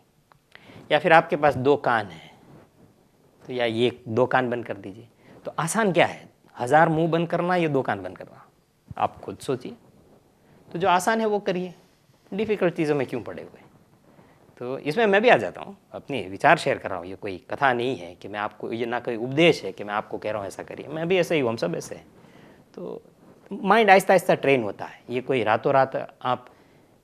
Speaker 1: या फिर आपके पास 2 कान हैं, तो या ये 2 कान बंद कर दीजिए। तो आसान क्या है, 1000 मुंह बंद करना या 2 कान बंद करना? आप खुद सोचिए। तो जो आसान है वो करिए, डिफ़िकल्ट चीज़ों में क्यों पड़े हुए? तो इसमें मैं भी आ जाता हूँ, अपने विचार शेयर कर रहा हूँ, ये कोई कथा नहीं है कि मैं आपको, ये ना कोई उपदेश है कि मैं आपको कह रहा हूँ ऐसा करिए, मैं भी ऐसे ही हूँ, हम सब ऐसे हैं। तो माइंड आहिस्ता आहिस्ता ट्रेन होता है, ये कोई रातों रात आप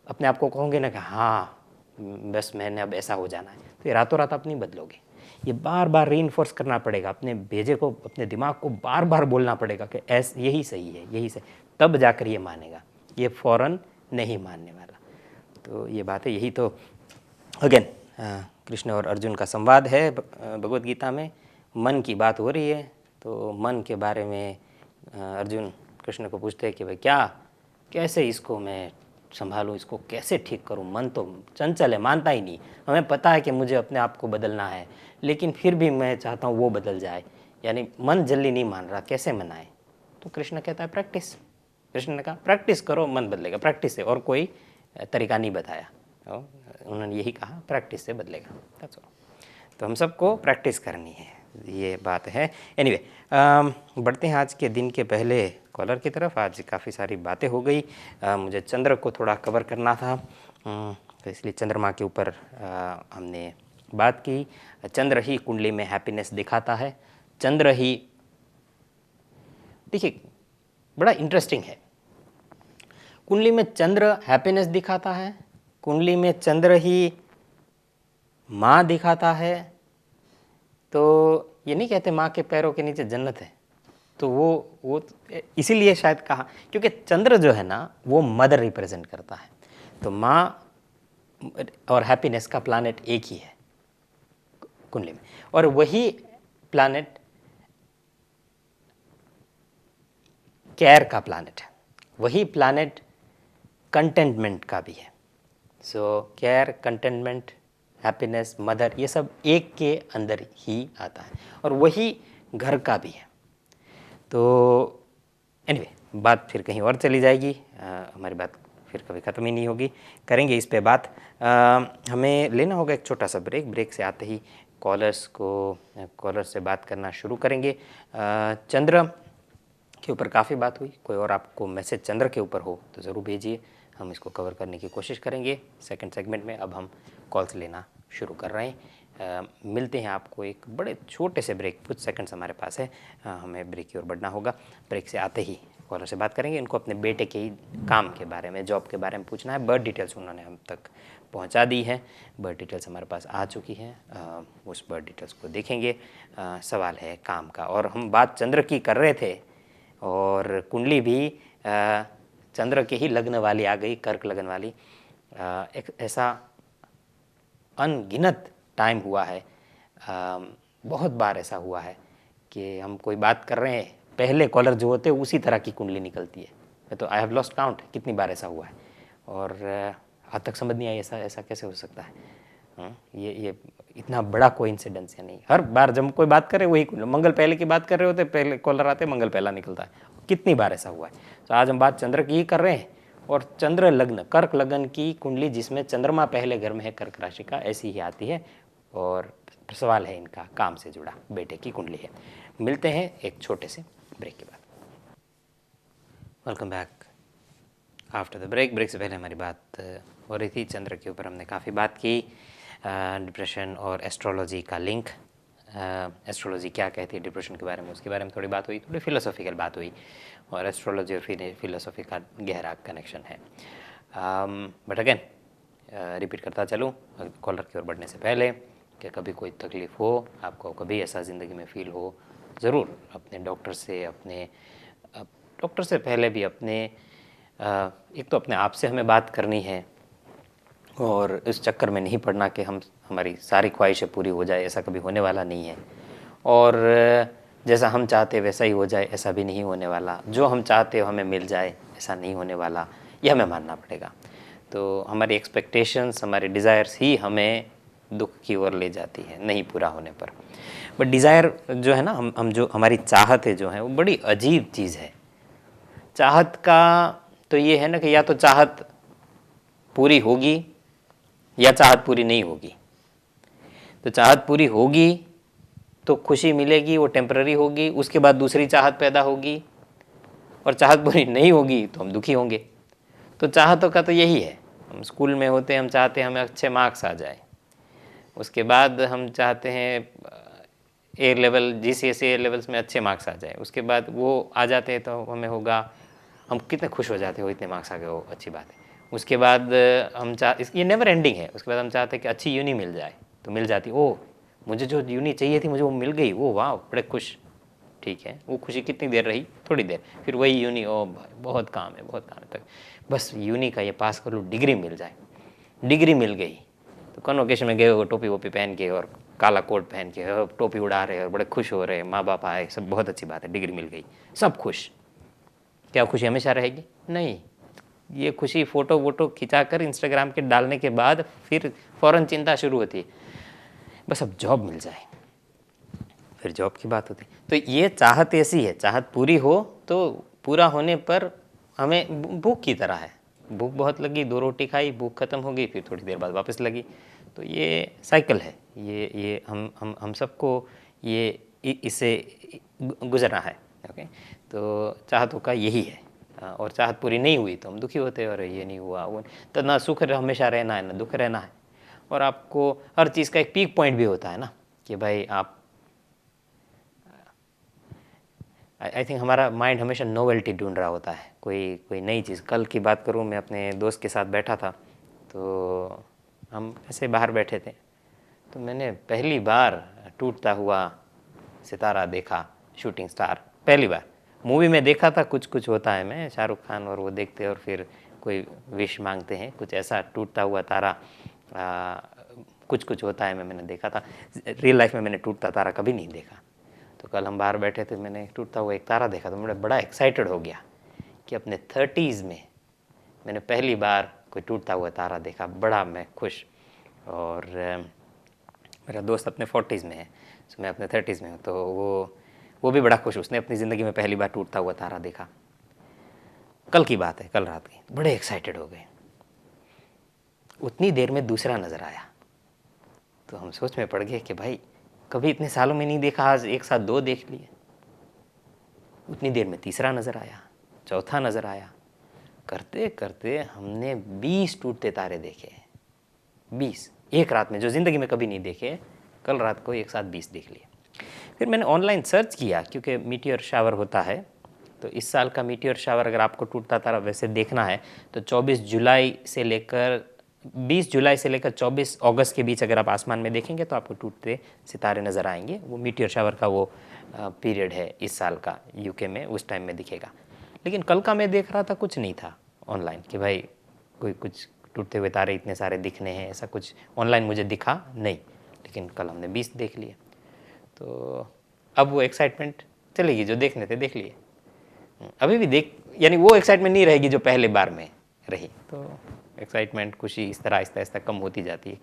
Speaker 1: अपने आप को कहोगे ना कि हाँ बस मैंने अब ऐसा हो जाना है, तो ये रातों रात आप नहीं बदलोगे। ये बार बार रीइंफोर्स करना पड़ेगा, अपने भेजे को, अपने दिमाग को बार बार बोलना पड़ेगा कि ऐसा यही सही है, यही सही, तब जाकर ये मानेगा, ये फ़ौरन नहीं मानने वाला। तो ये बात है, यही तो अगेन कृष्ण और अर्जुन का संवाद है भगवद गीता में। मन की बात हो रही है, तो मन के बारे में अर्जुन कृष्ण को पूछते हैं कि भाई कैसे इसको मैं संभालूं, इसको कैसे ठीक करूं, मन तो चंचल है, मानता ही नहीं। हमें पता है कि मुझे अपने आप को बदलना है, लेकिन फिर भी मैं चाहता हूं वो बदल जाए, यानी मन जल्दी नहीं मान रहा, कैसे मनाए? तो कृष्ण कहता है प्रैक्टिस। कृष्ण ने कहा प्रैक्टिस करो, मन बदलेगा, प्रैक्टिस से, और कोई तरीका नहीं बताया। उन्होंने यही कहा प्रैक्टिस से बदलेगा, दैट्स ऑल। तो हम सबको प्रैक्टिस करनी है, ये बात है। एनीवे बढ़ते हैं आज के दिन के पहले कॉलर की तरफ। आज काफ़ी सारी बातें हो गई, मुझे चंद्र को थोड़ा कवर करना था, तो इसलिए चंद्रमा के ऊपर हमने बात की। चंद्र ही कुंडली में हैप्पीनेस दिखाता है, चंद्र ही, देखिए बड़ा इंटरेस्टिंग है, कुंडली में चंद्र हैप्पीनेस दिखाता है, कुंडली में चंद्र ही माँ दिखाता है। तो ये नहीं कहते माँ के पैरों के नीचे जन्नत है, तो वो इसीलिए शायद कहा, क्योंकि चंद्र जो है ना वो मदर रिप्रेजेंट करता है। तो माँ और हैप्पीनेस का प्लैनेट एक ही है कुंडली में, और वही प्लैनेट केयर का प्लैनेट है, वही प्लैनेट कंटेंटमेंट का भी है। So care, contentment, happiness, mother, ये सब एक के अंदर ही आता है, और वही घर का भी है। तो एनीवे बात फिर कहीं और चली जाएगी, हमारी बात फिर कभी ख़त्म ही नहीं होगी, करेंगे इस पे बात। हमें लेना होगा एक छोटा सा ब्रेक से आते ही कॉलर से बात करना शुरू करेंगे। चंद्र के ऊपर काफ़ी बात हुई, कोई और आपको मैसेज चंद्र के ऊपर हो तो ज़रूर भेजिए, हम इसको कवर करने की कोशिश करेंगे। सेकंड सेगमेंट में अब हम कॉल्स लेना शुरू कर रहे हैं। मिलते हैं आपको एक बड़े छोटे से ब्रेक, कुछ सेकंड्स हमारे पास है, हमें ब्रेक की ओर बढ़ना होगा। ब्रेक से आते ही कॉलर से बात करेंगे, इनको अपने बेटे के काम के बारे में, जॉब के बारे में पूछना है। बर्थ डिटेल्स उन्होंने हम तक पहुंचा दी है, बर्थ डिटेल्स हमारे पास आ चुकी है, उस बर्थ डिटेल्स को देखेंगे। सवाल है काम का, और हम बात चंद्र की कर रहे थे, और कुंडली भी चंद्र के ही लग्न वाली आ गई, कर्क लगन वाली। एक ऐसा अनगिनत टाइम हुआ है, बहुत बार ऐसा हुआ है कि हम कोई बात कर रहे हैं, पहले कॉलर जो होते हैं उसी तरह की कुंडली निकलती है। मैं तो आई हैव लॉस्ट काउंट कितनी बार ऐसा हुआ है, और आज तक समझ नहीं आई ऐसा ऐसा कैसे हो सकता है। ये इतना बड़ा कोइंसिडेंस है नहीं। हर बार जब कोई बात करे वही मंगल पहले की बात कर रहे होते, पहले कॉलर आते मंगल पहला निकलता है। कितनी बार ऐसा हुआ है। तो आज हम बात चंद्र की ही कर रहे हैं, और चंद्र लग्न कर्क लगन की कुंडली जिसमें चंद्रमा पहले घर में है कर्क राशि का, ऐसी ही आती है। और सवाल है इनका काम से जुड़ा, बेटे की कुंडली है। मिलते हैं एक छोटे से ब्रेक के बाद। Welcome back after the break. Break से पहले हमारी बात हो रही थी चंद्र के ऊपर, हमने काफ़ी बात की, डिप्रेशन और एस्ट्रोलॉजी का लिंक, एस्ट्रोलॉजी क्या कहती है डिप्रेशन के बारे में, उसके बारे में थोड़ी बात हुई, थोड़ी फिलोसॉफिकल बात हुई, और एस्ट्रोलॉजी और फिलोसॉफी का गहरा कनेक्शन है। बट अगेन रिपीट करता चलूँ कॉलर की ओर बढ़ने से पहले कि कभी कोई तकलीफ़ हो आपको, कभी ऐसा ज़िंदगी में फ़ील हो, ज़रूर अपने डॉक्टर से पहले भी अपने एक तो अपने आप से हमें बात करनी है, और इस चक्कर में नहीं पड़ना कि हमारी सारी ख्वाहिशें पूरी हो जाए, ऐसा कभी होने वाला नहीं है। और जैसा हम चाहते वैसा ही हो जाए, ऐसा भी नहीं होने वाला। जो हम चाहते हो हमें मिल जाए, ऐसा नहीं होने वाला, यह हमें मानना पड़ेगा। तो हमारी एक्सपेक्टेशंस, हमारे डिज़ायर्स ही हमें दुख की ओर ले जाती है नहीं पूरा होने पर। बट डिज़ायर जो है ना, हम जो हमारी चाहत है जो है, वो बड़ी अजीब चीज़ है। चाहत का तो ये है ना कि या तो चाहत पूरी होगी या चाहत पूरी नहीं होगी। तो चाहत पूरी होगी तो खुशी मिलेगी, वो टेम्पररी होगी, उसके बाद दूसरी चाहत पैदा होगी, और चाहत पूरी नहीं होगी तो हम दुखी होंगे। तो चाहतों का तो यही है। हम स्कूल में होते हैं, हम चाहते हैं हमें अच्छे मार्क्स आ जाए, उसके बाद हम चाहते हैं ए लेवल GCSE ए लेवल्स में अच्छे मार्क्स आ जाए, उसके बाद वो आ जाते हैं तो हमें होगा, हम कितने खुश हो जाते हो इतने मार्क्स आ गए, वो अच्छी बात है। उसके बाद हम ये नेवर एंडिंग है। उसके बाद हम चाहते हैं कि अच्छी यूनी मिल जाए, तो मिल जाती, ओ मुझे जो यूनी चाहिए थी मुझे वो मिल गई, वो वाह बड़े खुश। ठीक है, वो खुशी कितनी देर रही, थोड़ी देर, फिर वही यूनी, ओ भाई बहुत काम है तक, बस यूनी का ये पास कर लूँ, डिग्री मिल जाए। डिग्री मिल गई तो कन्वोकेशन में गए हो, टोपी वोपी पहन के और काला कोट पहन के टोपी उड़ा रहे और बड़े खुश हो रहे, माँ बाप आए, सब बहुत अच्छी बात है, डिग्री मिल गई, सब खुश। क्या खुशी हमेशा रहेगी? नहीं। ये खुशी फ़ोटो वोटो खिंचा कर इंस्टाग्राम के डालने के बाद फिर फ़ौरन चिंता शुरू होती है, बस अब जॉब मिल जाए, फिर जॉब की बात होती। तो ये चाहत ऐसी है, चाहत पूरी हो तो पूरा होने पर हमें भूख की तरह है, भूख बहुत लगी, 2 रोटी खाई, भूख खत्म हो गई, फिर थोड़ी देर बाद वापस लगी। तो ये साइकिल है, ये हम सबको इससे गुजरना है। ओके, तो चाहतों का यही है। और चाहत पूरी नहीं हुई तो हम दुखी होते हैं, और ये नहीं हुआ वो, तो ना सुख हमेशा रहना है ना दुख रहना है। और आपको हर चीज़ का एक पीक पॉइंट भी होता है ना, कि भाई आप, आई थिंक हमारा माइंड हमेशा नोवेल्टी ढूंढ रहा होता है, कोई नई चीज़। कल की बात करूँ, मैं अपने दोस्त के साथ बैठा था, तो हम ऐसे बाहर बैठे थे, तो मैंने पहली बार टूटता हुआ सितारा देखा, शूटिंग स्टार पहली बार। मूवी में देखा था, कुछ होता है, मैं शाहरुख खान और वो देखते और फिर कोई विश मांगते हैं, कुछ ऐसा टूटता हुआ तारा कुछ होता है, मैंने देखा था। रियल लाइफ में मैंने टूटता तारा कभी नहीं देखा। तो कल हम बाहर बैठे थे, मैंने टूटता हुआ एक तारा देखा, तो मैं बड़ा एक्साइटेड हो गया कि अपने 30s में मैंने पहली बार कोई टूटता हुआ तारा देखा, बड़ा मैं खुश। और मेरा दोस्त अपने 40s में है, तो मैं अपने 30s में हूँ, तो वो भी बड़ा खुश, उसने अपनी ज़िंदगी में पहली बार टूटता हुआ तारा देखा। कल की बात है, कल रात की, बड़े एक्साइटेड हो गए। उतनी देर में दूसरा नज़र आया, तो हम सोच में पड़ गए कि भाई कभी इतने सालों में नहीं देखा, आज एक साथ 2 देख लिए। उतनी देर में तीसरा नज़र आया, चौथा नज़र आया, करते करते हमने 20 टूटते तारे देखे। 20 एक रात में, जो ज़िंदगी में कभी नहीं देखे, कल रात को एक साथ 20 देख लिए। फिर मैंने ऑनलाइन सर्च किया, क्योंकि मीटियोर शावर होता है, तो इस साल का मीटियोर शावर अगर आपको टूटता तारा वैसे देखना है तो 20 जुलाई से लेकर 24 अगस्त के बीच अगर आप आसमान में देखेंगे तो आपको टूटते सितारे नज़र आएंगे। वो मीटियोर शावर का वो पीरियड है इस साल का, यूके में उस टाइम में दिखेगा। लेकिन कल का मैं देख रहा था, कुछ नहीं था, ऑनलाइन कि भाई कोई कुछ टूटते हुए तारे इतने सारे दिखने हैं, ऐसा कुछ ऑनलाइन मुझे दिखा नहीं, लेकिन कल हमने 20 देख लिए। तो अब वो एक्साइटमेंट चलेगी, जो देखने थे देख लिए, अभी भी देख, यानी वो एक्साइटमेंट नहीं रहेगी जो पहले बार में रही। तो एक्साइटमेंट, खुशी इस तरह आहिस्ता आहिस्ता कम होती जाती है,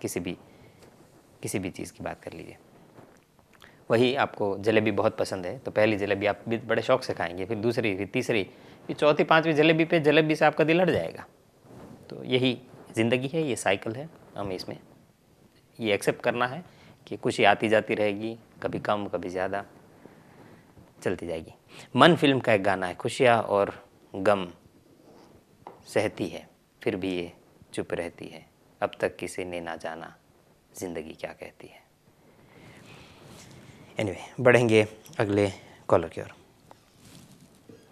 Speaker 1: किसी भी चीज़ की बात कर लीजिए। वही आपको जलेबी बहुत पसंद है तो पहली जलेबी आप भी बड़े शौक से खाएंगे, फिर दूसरी, फिर तीसरी, फिर चौथी, पांचवी जलेबी से आपका दिल हट जाएगा। तो यही ज़िंदगी है, ये साइकिल है, हमें इसमें ये एक्सेप्ट करना है कि खुशी आती जाती रहेगी, कभी कम कभी ज़्यादा, चलती जाएगी। मन फिल्म का एक गाना है, खुशियाँ और गम सहती है फिर भी ये चुप रहती है, अब तक किसी ने ना जाना ज़िंदगी क्या कहती है। एनीवे, बढ़ेंगे अगले कॉलर की ओर।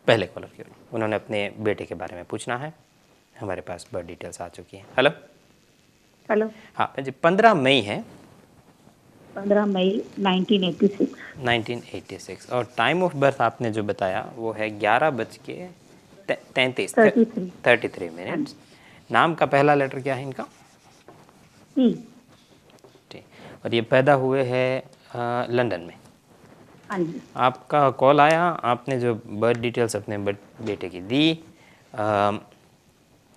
Speaker 1: पहले कॉलर की ओर, उन्होंने अपने बेटे के बारे में पूछना है। हमारे पास बर्थ डिटेल्स आ चुकी हैं। Hello
Speaker 2: hello.
Speaker 1: हाँ जी, 15 मई है,
Speaker 2: 15 मई 1986।
Speaker 1: 1986, और टाइम ऑफ बर्थ आपने जो बताया वो है 11:33 33 मिनट्स। नाम का पहला लेटर क्या है इनका?
Speaker 2: सी।
Speaker 1: ठीक, और ये पैदा हुए हैं लंदन में।
Speaker 2: हाँ जी।
Speaker 1: आपका कॉल आया, आपने जो बर्थ डिटेल्स अपने बेटे की दी,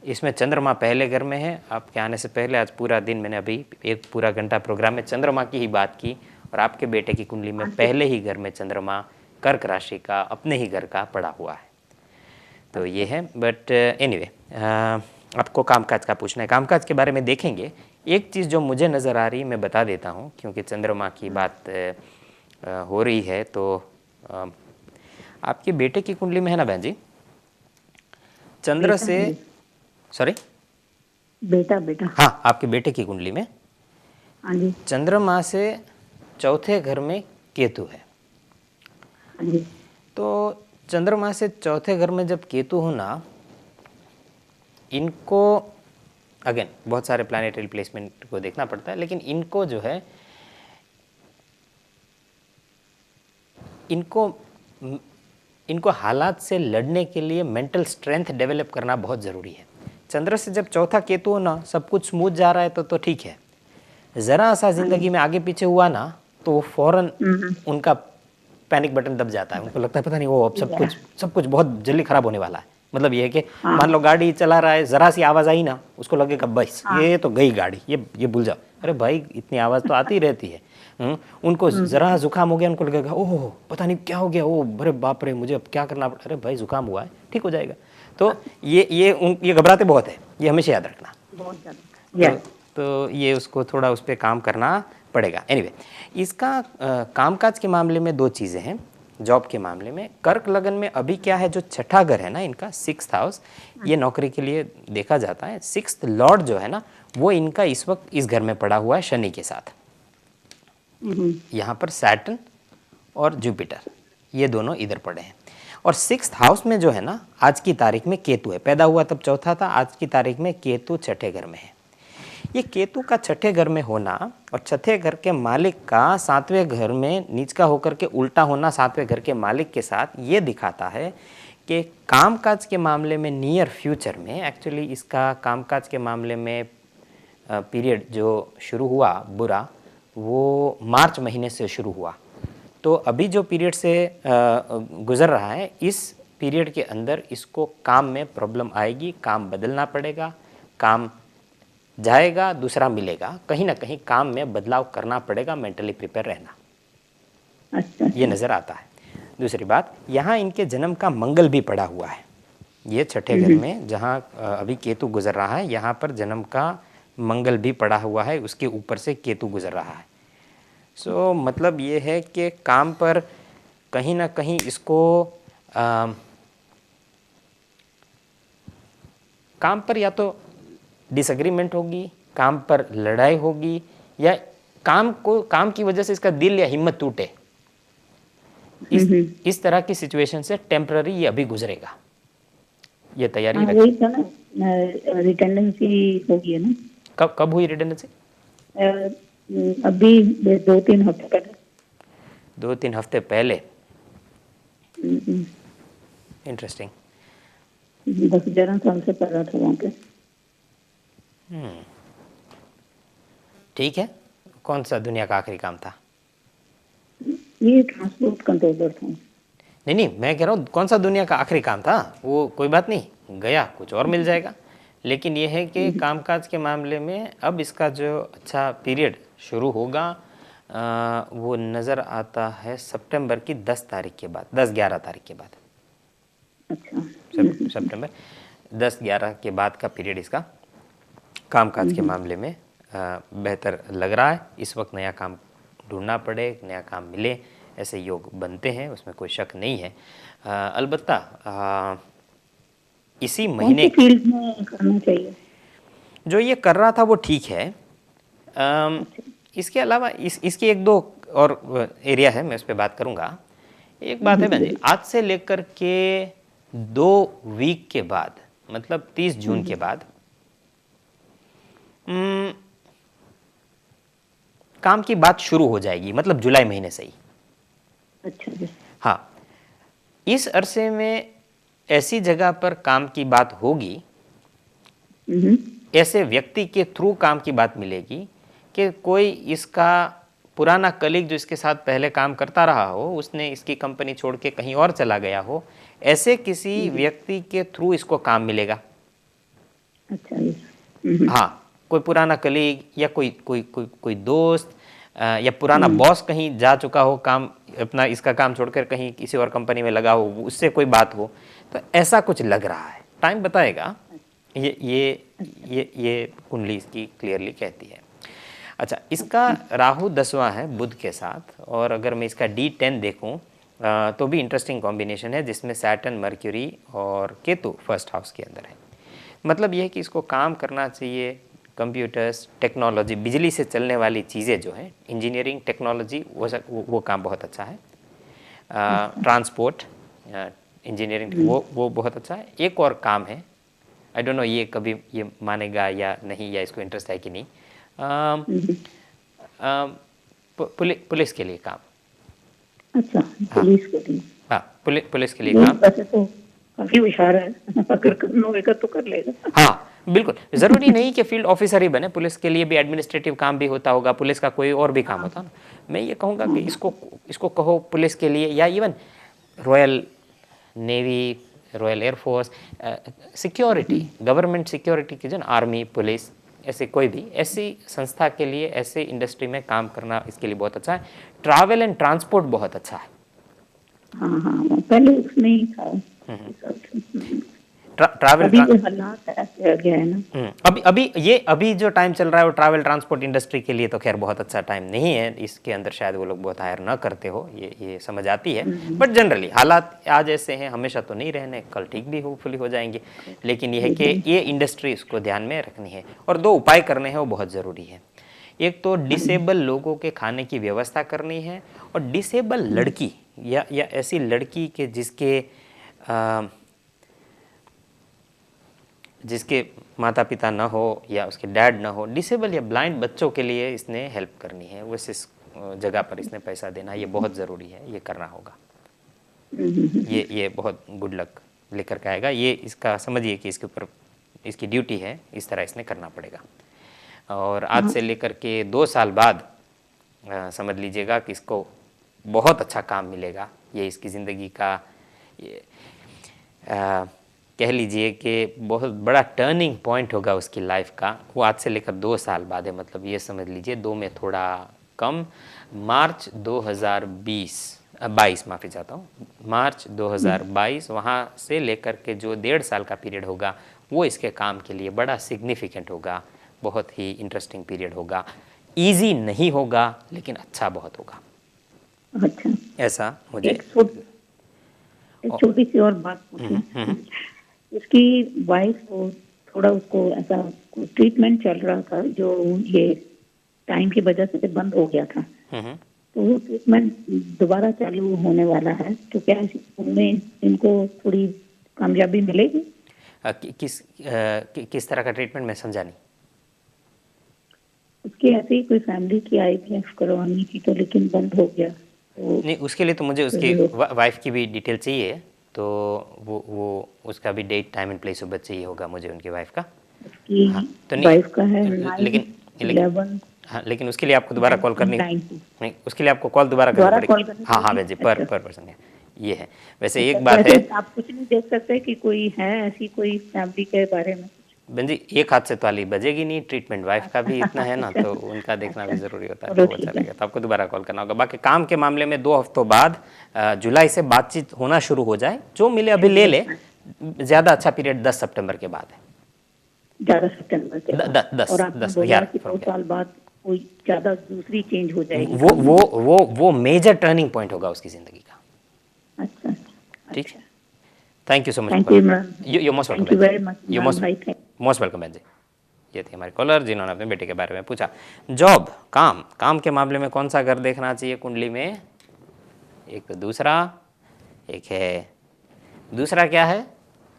Speaker 1: इसमें चंद्रमा पहले घर में है। आपके आने से पहले आज पूरा दिन मैंने अभी एक पूरा घंटा प्रोग्राम में चंद्रमा की ही बात की, और आपके बेटे की कुंडली में पहले ही घर में चंद्रमा कर्क राशि का, अपने ही घर का पड़ा हुआ है। तो ये है। बट एनीवे, आपको कामकाज का पूछना है, कामकाज के बारे में देखेंगे। एक चीज़ जो मुझे नज़र आ रही मैं बता देता हूँ, क्योंकि चंद्रमा की बात हो रही है। तो आपके बेटे की कुंडली में है ना बहन जी, चंद्र से, सॉरी,
Speaker 2: बेटा।
Speaker 1: हाँ, आपके बेटे की कुंडली में
Speaker 2: हाँ जी।
Speaker 1: चंद्रमा से चौथे घर में केतु है।
Speaker 2: हाँ जी।
Speaker 1: तो चंद्रमा से चौथे घर में जब केतु होना, इनको अगेन बहुत सारे प्लैनेटरी प्लेसमेंट को देखना पड़ता है, लेकिन इनको जो है, इनको हालात से लड़ने के लिए मेंटल स्ट्रेंथ डेवलप करना बहुत ज़रूरी है। चंद्र से जब चौथा केतु हो ना, सब कुछ स्मूथ जा रहा है तो ठीक है, ज़रा सा ज़िंदगी में आगे पीछे हुआ ना तो वो फ़ौरन उनका पैनिक बटन दब जाता है। उनको लगता है पता नहीं वो अब सब कुछ बहुत जल्दी ख़राब होने वाला है। मतलब ये है कि मान लो गाड़ी चला रहा है, ज़रा सी आवाज़ आई ना, उसको लगेगा बस ये तो गई गाड़ी, ये भूल जाओ। अरे भाई, इतनी आवाज़ तो आती रहती है। उनको ज़रा जुकाम हो गया, उनको लगेगा ओह पता नहीं क्या हो गया, ओ अरे बाप रे मुझे अब क्या करना पड़ा। अरे भाई जुकाम हुआ है, ठीक हो जाएगा। तो ये घबराते बहुत है, ये हमेशा याद रखना।
Speaker 2: बहुत ज़्यादा।
Speaker 1: तो ये उसको थोड़ा उस पर काम करना पड़ेगा। एनीवे, इसका कामकाज के मामले में दो चीज़ें हैं। जॉब के मामले में कर्क लगन में अभी क्या है, जो छठा घर है ना इनका, 6th हाउस, ये नौकरी के लिए देखा जाता है। 6th लॉर्ड जो है ना, वो इनका इस वक्त इस घर में पड़ा हुआ है शनि के साथ। यहाँ पर सैटर्न और जुपिटर, ये दोनों इधर पड़े हैं। और 6th हाउस में जो है ना, आज की तारीख में केतु है। पैदा हुआ तब चौथा था, आज की तारीख में केतु छठे घर में है। ये केतु का छठे घर में होना और छठे घर के मालिक का 7वें घर में नीच का होकर के उल्टा होना 7वें घर के मालिक के साथ, ये दिखाता है कि कामकाज के मामले में नियर फ्यूचर में, एक्चुअली इसका कामकाज के मामले में पीरियड जो शुरू हुआ बुरा, वो मार्च महीने से शुरू हुआ। तो अभी जो पीरियड से गुज़र रहा है, इस पीरियड के अंदर इसको काम में प्रॉब्लम आएगी, काम बदलना पड़ेगा, काम जाएगा दूसरा मिलेगा, कहीं ना कहीं काम में बदलाव करना पड़ेगा, मेंटली प्रिपेयर रहना।
Speaker 2: अच्छा।
Speaker 1: ये नज़र आता है। दूसरी बात, यहाँ इनके जन्म का मंगल भी पड़ा हुआ है। ये छठे घर में जहाँ अभी केतु गुजर रहा है, यहाँ पर जन्म का मंगल भी पड़ा हुआ है, उसके ऊपर से केतु गुजर रहा है। सो मतलब ये है कि काम पर कहीं ना कहीं इसको काम पर या तो डिसएग्रीमेंट होगी, काम पर लड़ाई होगी, या काम की वजह से इसका दिल या हिम्मत टूटे। इस तरह की सिचुएशन से टेम्पररी ये अभी गुजरेगा, ये तैयारी रखिए।
Speaker 2: रिटेंडेंसी होगी ना?
Speaker 1: कब हुई रिटेंडेंसी?
Speaker 2: अभी 2-3 हफ्ते पहले।
Speaker 1: 2-3 हफ्ते पहले। इंटरेस्टिंग।
Speaker 2: 10-11 साल से कर रहा था वहाँ पे।
Speaker 1: ठीक है, कौन सा दुनिया का आखिरी काम था?
Speaker 2: ये ट्रांसपोर्ट कंट्रोलर था।
Speaker 1: नहीं नहीं, मैं कह रहा हूँ कौन सा दुनिया का आखिरी काम था। वो कोई बात नहीं, गया कुछ और मिल जाएगा। लेकिन ये है कि कामकाज के मामले में अब इसका जो अच्छा पीरियड शुरू होगा वो नज़र आता है सितंबर की 10 तारीख के बाद, 10-11 तारीख के बाद।
Speaker 2: अच्छा।
Speaker 1: सितंबर 10-11 के बाद का पीरियड इसका कामकाज के मामले में बेहतर लग रहा है। इस वक्त नया काम ढूंढना पड़े, नया काम मिले, ऐसे योग बनते हैं, उसमें कोई शक नहीं है। अलबत्ता इसी
Speaker 2: कौन
Speaker 1: महीने
Speaker 2: सी फील्ड में करना चाहिए?
Speaker 1: जो ये कर रहा था वो ठीक है। इसके अलावा इसकी एक दो और एरिया है, मैं उस पर बात करूंगा। एक बात है बहन जी, आज से लेकर के 2 वीक के बाद, मतलब 30 जून के बाद काम की बात शुरू हो जाएगी, मतलब जुलाई महीने से ही।
Speaker 2: अच्छा जी।
Speaker 1: हाँ, इस अरसे में ऐसी जगह पर काम की बात होगी, ऐसे व्यक्ति के थ्रू काम की बात मिलेगी कि कोई इसका पुराना कलीग जो इसके साथ पहले काम करता रहा हो, उसने इसकी कंपनी छोड़ के कहीं और चला गया हो, ऐसे किसी व्यक्ति के थ्रू इसको काम मिलेगा।
Speaker 2: अच्छा जी।
Speaker 1: हाँ, कोई पुराना कलीग या कोई कोई कोई कोई दोस्त या पुराना बॉस कहीं जा चुका हो, काम अपना इसका काम छोड़कर कहीं किसी और कंपनी में लगा हो, उससे कोई बात हो, तो ऐसा कुछ लग रहा है। टाइम बताएगा, ये कुंडली इसकी क्लियरली कहती है। अच्छा, इसका राहु 10वां है बुध के साथ, और अगर मैं इसका D10 देखूं तो भी इंटरेस्टिंग कॉम्बिनेशन है, जिसमें सैटर्न, मर्क्यूरी और केतु फर्स्ट हाउस के अंदर है। मतलब यह है कि इसको काम करना चाहिए, कंप्यूटर्स, टेक्नोलॉजी, बिजली से चलने वाली चीज़ें जो हैं, इंजीनियरिंग, टेक्नोलॉजी, वो काम बहुत अच्छा है। ट्रांसपोर्ट, इंजीनियरिंग, वो बहुत अच्छा है। एक और काम है, आई डोंट नो ये कभी ये मानेगा या नहीं, या इसको इंटरेस्ट है कि नहीं, पुलिस के लिए काम।
Speaker 2: अच्छा, पुलिस के लिए।
Speaker 1: हाँ, पुलिस के लिए
Speaker 2: जो
Speaker 1: काम।
Speaker 2: वैसे तो काफी होशियार है, अगर करना होगा तो कर लेगा।
Speaker 1: हाँ बिल्कुल, ज़रूरी नहीं कि फील्ड ऑफिसर ही बने, पुलिस के लिए भी एडमिनिस्ट्रेटिव काम भी होता होगा, पुलिस का कोई और भी काम होता है ना। मैं ये कहूँगा कि इसको कहो पुलिस के लिए, या even royal navy, royal air force, security, government security की जो ना, आर्मी, पुलिस, ऐसे कोई भी ऐसी संस्था के लिए, ऐसे इंडस्ट्री में काम करना इसके लिए बहुत अच्छा है। ट्रैवल एंड ट्रांसपोर्ट बहुत अच्छा है।
Speaker 2: हाँ हाँ, पहले उसमें ही था।
Speaker 1: ट्रैवल,
Speaker 2: अभी जो हालात ऐसे आ गया है ना।
Speaker 1: अभी जो टाइम चल रहा है वो ट्रैवल ट्रांसपोर्ट इंडस्ट्री के लिए तो खैर बहुत अच्छा टाइम नहीं है। इसके अंदर शायद वो लोग बहुत हायर ना करते हो, ये समझ आती है। बट जनरली हालात आज ऐसे हैं, हमेशा तो नहीं रहने, कल ठीक भी होपफुली हो जाएंगे। लेकिन ये है कि ये इंडस्ट्री इसको ध्यान में रखनी है, और 2 उपाय करने हैं, वो बहुत ज़रूरी है। एक तो डिसेबल लोगों के खाने की व्यवस्था करनी है, और डिसेबल लड़की या ऐसी लड़की के जिसके माता पिता ना हो या उसके डैड ना हो, डिसेबल या ब्लाइंड बच्चों के लिए इसने हेल्प करनी है। वैसे इस जगह पर इसने पैसा देना, ये बहुत ज़रूरी है, ये करना होगा। ये बहुत गुड लक लेकर के आएगा। ये इसका समझिए कि इसके ऊपर इसकी ड्यूटी है, इस तरह इसने करना पड़ेगा। और आज से लेकर के 2 साल बाद समझ लीजिएगा कि इसको बहुत अच्छा काम मिलेगा। ये इसकी ज़िंदगी का कह लीजिए कि बहुत बड़ा टर्निंग पॉइंट होगा उसकी लाइफ का। वो आज से लेकर 2 साल बाद है, मतलब ये समझ लीजिए 2 में थोड़ा कम, मार्च 2022 माफ़ी चाहता हूँ, मार्च 2022, वहाँ से लेकर के जो 1.5 साल का पीरियड होगा वो इसके काम के लिए बड़ा सिग्निफिकेंट होगा। बहुत ही इंटरेस्टिंग पीरियड होगा। ईजी नहीं होगा, लेकिन अच्छा बहुत होगा।
Speaker 2: अच्छा,
Speaker 1: ऐसा मुझे
Speaker 2: एक छोटी सी और बात पूछूं। उसकी वाइफ को थोड़ा, उसको ऐसा ट्रीटमेंट चल रहा था जो ये टाइम की वजह से बंद हो गया था, तो वो ट्रीटमेंट दोबारा चालू होने वाला है, तो क्या उनमें इनको थोड़ी कामयाबी मिलेगी?
Speaker 1: किस तरह का ट्रीटमेंट, मैं समझा नहीं।
Speaker 2: उसकी ऐसे ही कोई फैमिली की IVF करवानी थी, तो लेकिन बंद हो गया। तो
Speaker 1: नहीं, उसके लिए तो मुझे उसकी वाइफ की भी डिटेल चाहिए। तो वो उसका भी date time and place of birth चाहिए होगा मुझे उनकी वाइफ का।
Speaker 2: उसकी
Speaker 1: हाँ तो
Speaker 2: वाइफ का है
Speaker 1: लेकिन
Speaker 2: 9/11
Speaker 1: हाँ लेकिन उसके लिए आपको दोबारा कॉल करनी
Speaker 2: 1990।
Speaker 1: नहीं, उसके लिए आपको कॉल दोबारा करनी
Speaker 2: दोबारा
Speaker 1: पड़ेगी।
Speaker 2: कॉल करनी
Speaker 1: हाँ हाँ
Speaker 2: पड़ेगी।
Speaker 1: बहन जी, पर
Speaker 2: अच्छा
Speaker 1: पर्सन है ये है। वैसे
Speaker 2: अच्छा,
Speaker 1: एक
Speaker 2: तो
Speaker 1: बात है
Speaker 2: ऐसे आप कुछ नहीं देख सकते कि कोई है ऐसी कोई फैमिली के बारे में?
Speaker 1: बहन जी, एक हाथ से ताली बजेगी नहीं, ट्रीटमेंट वाइफ का भी इतना है ना,
Speaker 2: अच्छा
Speaker 1: तो उनका देखना भी
Speaker 2: अच्छा,
Speaker 1: ज़रूरी होता है, तो
Speaker 2: चलो
Speaker 1: वो
Speaker 2: ठीक है।
Speaker 1: चलेगा। तो आपको दोबारा कॉल करना होगा। बाकी काम के मामले में 2 हफ्तों बाद जुलाई से बातचीत होना शुरू हो जाए, जो मिले अभी ले ले। ज़्यादा अच्छा पीरियड 10 सितंबर के बाद है।
Speaker 2: 11 सितंबर के बाद। और आपने
Speaker 1: 10
Speaker 2: बोला
Speaker 1: यार
Speaker 2: कि 2 साल बाद कोई ज्यादा दूसरी चेंज हो जाएगी
Speaker 1: वो
Speaker 2: काम
Speaker 1: वो
Speaker 2: में।
Speaker 1: वो मेजर टर्निंग पॉइंट होगा उसकी ज़िंदगी का।
Speaker 2: अच्छा अच्छा
Speaker 1: ठीक है,
Speaker 2: अच्छा।
Speaker 1: Thank you so much
Speaker 2: thank
Speaker 1: for
Speaker 2: you Imran.
Speaker 1: You most welcome
Speaker 2: thank you
Speaker 1: बहन जी,
Speaker 2: वेरी मच
Speaker 1: यू
Speaker 2: इमरान भाई। थैंक
Speaker 1: मोस्ट वेलकम बहन जी। ये थी हमारी कॉलर जिन्होंने अपने बेटे के बारे में पूछा। जॉब, काम, काम के मामले में कौन सा घर देखना चाहिए कुंडली में? एक तो दूसरा, एक है दूसरा क्या है?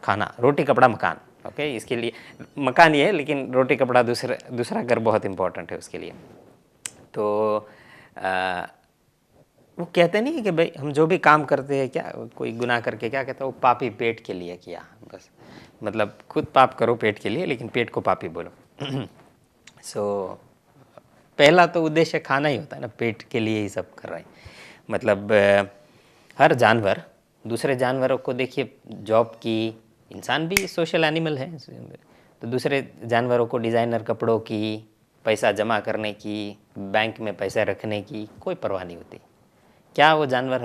Speaker 1: खाना, रोटी कपड़ा मकान। ओके, इसके लिए मकान ये है, लेकिन रोटी कपड़ा दूसरा घर बहुत इंपॉर्टेंट है उसके लिए। तो वो कहते नहीं है कि भाई हम जो भी काम करते हैं, क्या कोई गुनाह करके क्या कहता है, वो पापी पेट के लिए किया, बस। मतलब खुद पाप करो पेट के लिए, लेकिन पेट को पापी बोलो। सो पहला तो उद्देश्य खाना ही होता है ना, पेट के लिए ही सब कर रहे हैं। मतलब हर जानवर, दूसरे जानवरों को देखिए, जॉब की, इंसान भी सोशल एनिमल है, तो दूसरे जानवरों को डिज़ाइनर कपड़ों की, पैसा जमा करने की, बैंक में पैसा रखने की कोई परवाह नहीं होती। क्या वो जानवर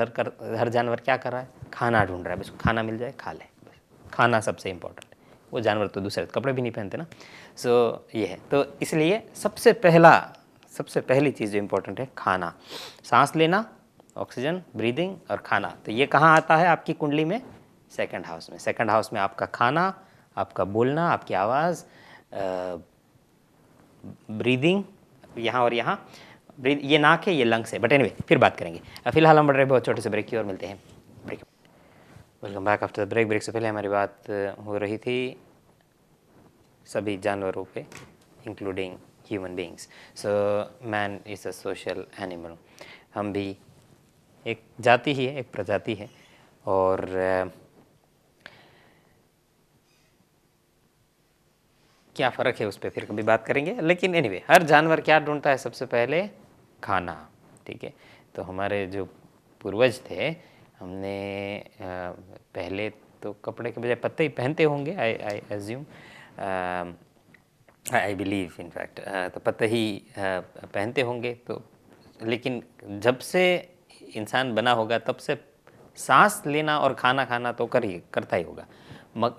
Speaker 1: हर जानवर क्या कर रहा है? खाना ढूंढ रहा है, बस खाना मिल जाए खा ले, बस। खाना सबसे इम्पोर्टेंट है। वो जानवर तो दूसरे कपड़े भी नहीं पहनते ना। सो ये है, तो इसलिए सबसे पहली चीज़ जो इम्पोर्टेंट है, खाना, सांस लेना, ऑक्सीजन, ब्रीदिंग और खाना। तो ये कहाँ आता है आपकी कुंडली में? सेकंड हाउस में। सेकंड हाउस में आपका खाना, आपका बोलना, आपकी आवाज़, ब्रीदिंग, यहाँ और यहाँ। ब्रीद, ये नाक है, ये लंग्स है, बट एनीवे फिर बात करेंगे। फिलहाल हम बढ़ रहे बहुत छोटे से ब्रेक की ओर, मिलते हैं break. Welcome back after the break. Break से पहले हमारी बात हो रही थी सभी जानवरों पे, including human beings. So man is a social animal. हम भी एक जाति ही है, एक प्रजाति है, और क्या फ़र्क है उस पर फिर कभी बात करेंगे। लेकिन एनीवे हर जानवर क्या ढूंढता है? सबसे पहले खाना। ठीक है, तो हमारे जो पूर्वज थे, हमने पहले तो कपड़े के बजाय पत्ते ही पहनते होंगे, I assume, I believe in fact, तो पत्ते ही पहनते होंगे। तो लेकिन जब से इंसान बना होगा तब से सांस लेना और खाना खाना तो करता ही होगा।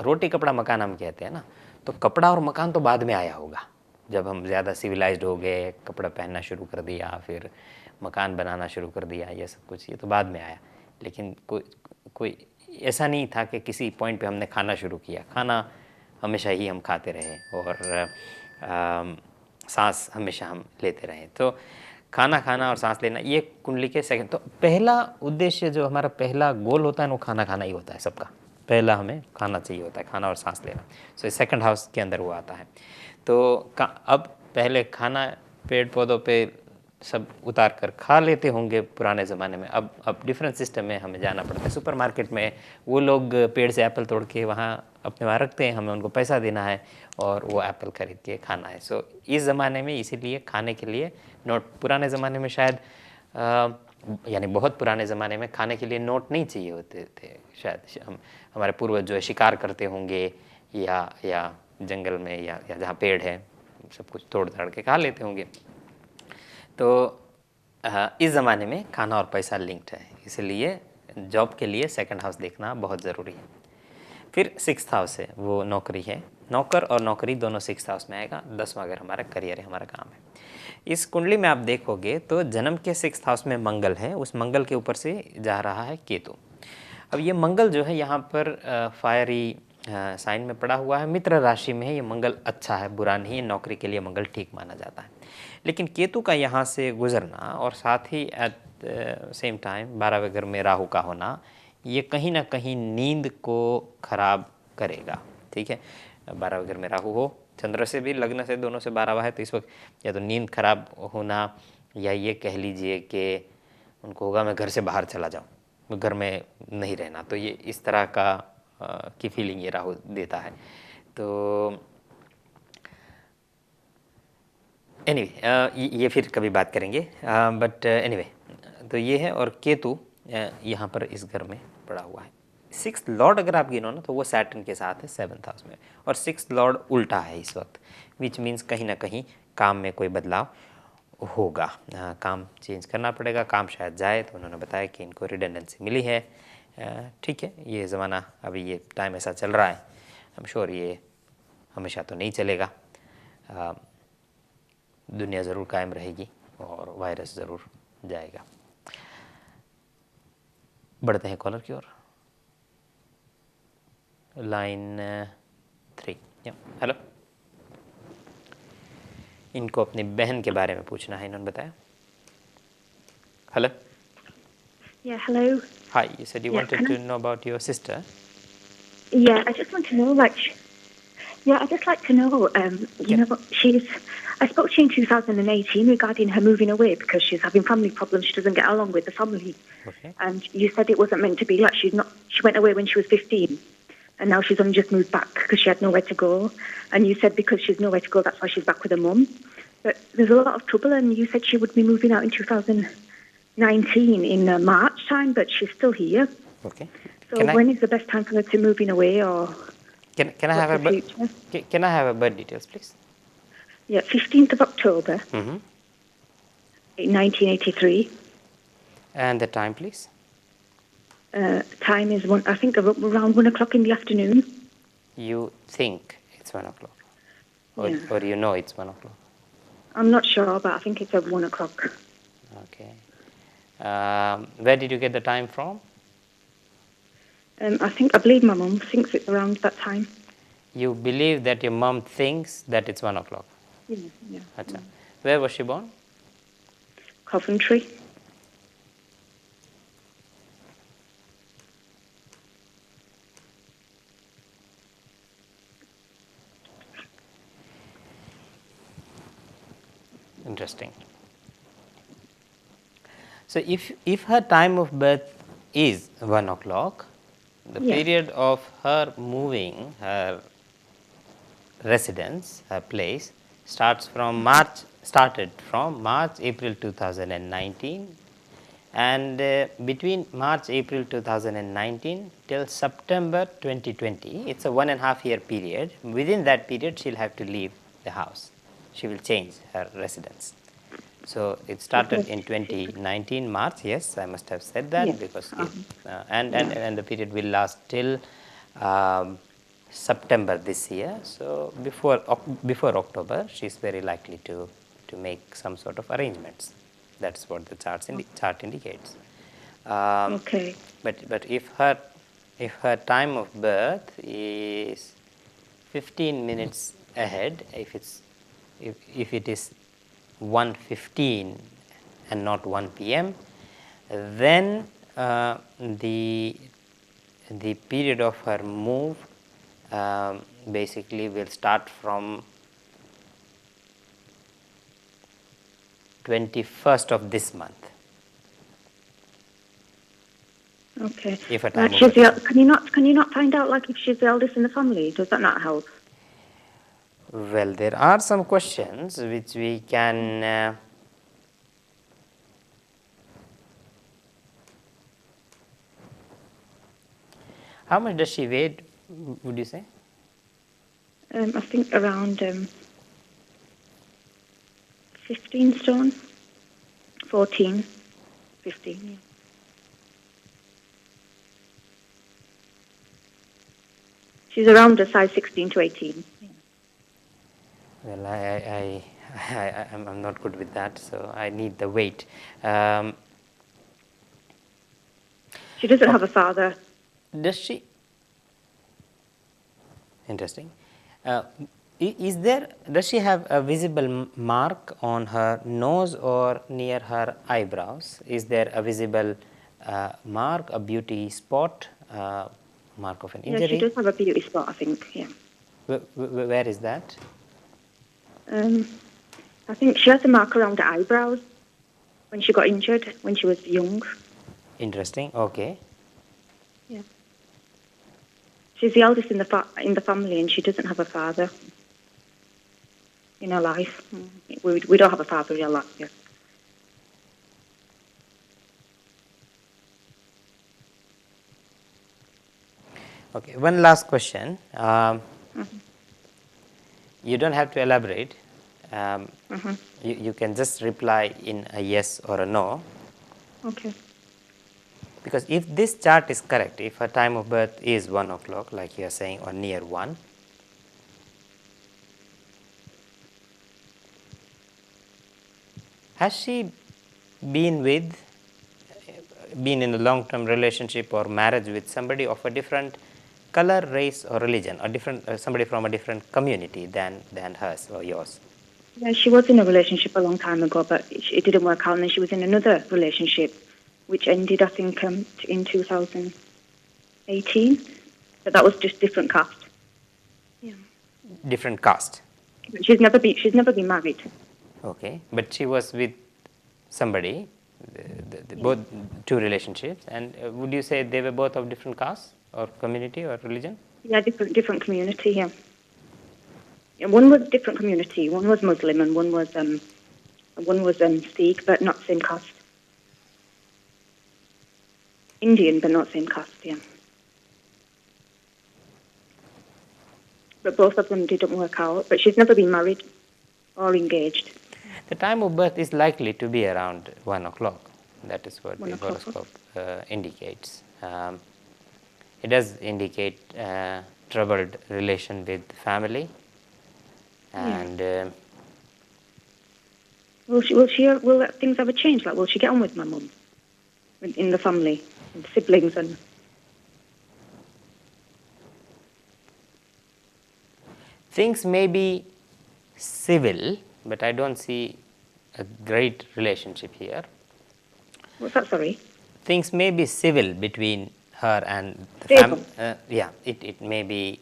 Speaker 1: रोटी कपड़ा मकान हम कहते हैं ना, तो कपड़ा और मकान तो बाद में आया होगा, जब हम ज़्यादा सिविलाइज्ड हो गए, कपड़ा पहनना शुरू कर दिया, फिर मकान बनाना शुरू कर दिया, ये सब कुछ ये तो बाद में आया। लेकिन कोई ऐसा नहीं था कि किसी पॉइंट पे हमने खाना शुरू किया। खाना हमेशा ही हम खाते रहे, और सांस हमेशा हम लेते रहे। तो खाना खाना और सांस लेना, ये कुंडली के सेकंड। तो पहला उद्देश्य जो हमारा पहला गोल होता है वो खाना खाना ही होता है सबका। पहला हमें खाना चाहिए होता है, खाना और सांस लेना। सो सेकंड हाउस के अंदर वो आता है। तो अब पहले खाना पेड़ पौधों पे सब उतार कर खा लेते होंगे पुराने ज़माने में। अब डिफरेंट सिस्टम में हमें जाना पड़ता है। सुपरमार्केट में वो लोग पेड़ से एप्पल तोड़ के वहाँ अपने वहाँ रखते हैं, हमें उनको पैसा देना है और वो एप्पल खरीद के खाना है। सो इस ज़माने में इसीलिए खाने के लिए नोट, पुराने ज़माने में शायद यानी बहुत पुराने ज़माने में खाने के लिए नोट नहीं चाहिए होते थे शायद। हमारे पूर्वज जो है शिकार करते होंगे, या जंगल में या जहाँ पेड़ है सब कुछ तोड़ ताड़ के खा लेते होंगे। तो इस ज़माने में खाना और पैसा लिंक्ड है, इसलिए जॉब के लिए सेकंड हाउस देखना बहुत ज़रूरी है। फिर सिक्स्थ हाउस है, वो नौकरी है। नौकर और नौकरी दोनों सिक्स्थ हाउस में आएगा। 10वां घर हमारा करियर है, हमारा काम है। इस कुंडली में आप देखोगे तो जन्म के सिक्स्थ हाउस में मंगल है, उस मंगल के ऊपर से जा रहा है केतु। अब ये मंगल जो है यहाँ पर फायरी साइन में पड़ा हुआ है, मित्र राशि में है। ये मंगल अच्छा है, बुरा नहीं है, नौकरी के लिए मंगल ठीक माना जाता है। लेकिन केतु का यहाँ से गुजरना और साथ ही एट सेम टाइम 12वें घर में राहु का होना, ये कहीं ना कहीं नींद को खराब करेगा। ठीक है, 12वें घर में राहु हो, चंद्र से भी, लग्न से, दोनों से 12वां है, तो इस वक्त या तो नींद खराब होना, या ये कह लीजिए कि उनको होगा मैं घर से बाहर चला जाऊँ, घर में नहीं रहना। तो ये इस तरह का की फीलिंग ये राहु देता है। तो एनीवे ये फिर कभी बात करेंगे, बट एनीवे तो ये है। और केतु यहाँ पर इस घर में पड़ा हुआ है। 6th लॉर्ड अगर आप गिनो ना तो वो सैटर्न के साथ है 7th हाउस में, और 6th लॉर्ड उल्टा है इस वक्त, विच मीन्स कहीं ना कहीं काम में कोई बदलाव होगा, काम चेंज करना पड़ेगा, काम शायद जाए। तो उन्होंने बताया कि इनको रिडेंडेंसी मिली है। ठीक है, ये ज़माना अभी ये टाइम ऐसा चल रहा है, आई एम श्योर ये हमेशा तो नहीं चलेगा। दुनिया ज़रूर कायम रहेगी और वायरस ज़रूर जाएगा। बढ़ते हैं कॉलर की ओर। Line 3, hello. इनको अपनी बहन के बारे में पूछना है, इन्होंने बताया। Hello.
Speaker 3: Yeah, hello.
Speaker 1: Hi, you said you
Speaker 3: Yeah,
Speaker 1: wanted to know about your sister.
Speaker 3: Yeah, I just want to know, I'd just like to know, I spoke to you in 2018 regarding her moving away because she's having family problems. She doesn't get along with the family.
Speaker 1: Okay.
Speaker 3: And you said it wasn't meant to be. She went away when she was 15. And now she's only just moved back because she had nowhere to go. And you said because she's nowhere to go, that's why she's back with her mum. But there's a lot of trouble, and you said she would be moving out in 2019 in March time, but she's still here.
Speaker 1: Okay.
Speaker 3: So when is the best time for her to moving away, or
Speaker 1: can I have a can I have a birth details, please?
Speaker 3: Yeah, 15th of October, 1983.
Speaker 1: And the time, please.
Speaker 3: Time is I think around 1 o'clock in the afternoon.
Speaker 1: You think it's 1 o'clock, or you know it's 1 o'clock?
Speaker 3: I'm not sure, but I think it's at 1 o'clock.
Speaker 1: Okay. Where did you get the time from?
Speaker 3: I believe my mum thinks it's around that time.
Speaker 1: You believe that your mum thinks that it's 1 o'clock?
Speaker 3: Yeah.
Speaker 1: Achha. Where was she born?
Speaker 3: Coventry.
Speaker 1: Interesting. So if her time of birth is 1 o'clock, the period of her moving her residence, her place, started from March, April 2019, and between March, April 2019 till September 2020, it's a 1.5 year period. Within that period, she'll have to leave the house. She will change her residence. So it started in 2019 March. Yes, I must have said that because and the period will last till September this year. So before October, she's very likely to make some sort of arrangements. That's what the chart indicates.
Speaker 3: Okay.
Speaker 1: But if her time of birth is 15 minutes ahead, if it is 1:15 and not 1 p.m., then the period of her move basically will start from 21st of this month.
Speaker 3: Okay.
Speaker 1: If her time
Speaker 3: can you not find out if she's the eldest in the family? Does that not help?
Speaker 1: Well, there are some questions which we can how much does she weigh, would you say?
Speaker 3: I think around 15 stone. 14, 15, yeah. She's around the size 16 to 18. Yeah.
Speaker 1: Well, I'm not good with that, so I need the weight.
Speaker 3: She doesn't have a father.
Speaker 1: Does she? Interesting. Does she have a visible mark on her nose or near her eyebrows? Is there a visible mark, a beauty spot, mark of an injury?
Speaker 3: Yeah, she does have a beauty spot, I think, yeah.
Speaker 1: Where is that?
Speaker 3: I think she has a mark around the eyebrows when she got injured, when she was young.
Speaker 1: Interesting. Okay.
Speaker 3: Yeah. She's the eldest in the family, and she doesn't have a father in her life. We don't have a father in our life. Yeah.
Speaker 1: Okay. One last question. You don't have to elaborate. You can just reply in a yes or a no.
Speaker 3: Okay.
Speaker 1: Because if this chart is correct, if her time of birth is 1 o'clock, like you are saying, or near 1, has she been been in a long-term relationship or marriage with somebody of a different color, race, or religion, or different somebody from a different community than hers or yours?
Speaker 3: Yeah, she was in a relationship a long time ago, but it didn't work out. And then she was in another relationship, which ended, I think, in 2018. But that was just different caste. Yeah.
Speaker 1: Different caste.
Speaker 3: She's never been married.
Speaker 1: Okay, but she was with somebody, both two relationships, and would you say they were both of different castes or community or religion?
Speaker 3: Yeah, different community. Yeah. Yeah, one was different community. One was Muslim, and one was Sikh, but not same caste. Indian, but not same caste. Yeah. But both of them didn't work out. But she's never been married or engaged.
Speaker 1: The time of birth is likely to be around 1 o'clock. That is what
Speaker 3: 1
Speaker 1: the
Speaker 3: o'clock.
Speaker 1: horoscope indicates. It does indicate troubled relation with family, and
Speaker 3: Will things ever change? Like, will she get on with my mum in the family, with siblings and?
Speaker 1: things may be civil, but I don't see a great relationship here.
Speaker 3: What's that? Sorry.
Speaker 1: Things may be civil between her and the
Speaker 3: Stable.
Speaker 1: family. Yeah, it may be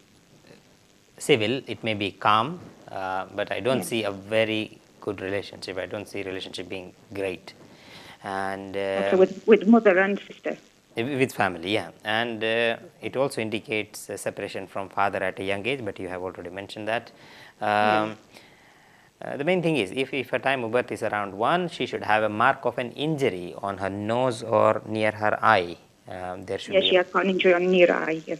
Speaker 1: civil, it may be calm, but I don't see a very good relationship. I don't see relationship being great. And
Speaker 3: Okay, with mother and sister.
Speaker 1: with family, yeah. And it also indicates separation from father at a young age, but you have already mentioned that. The main thing is, if her time of birth is around 1, she should have a mark of an injury on her nose or near her eye. There should be.
Speaker 3: She has got an injury on near eye. Yeah.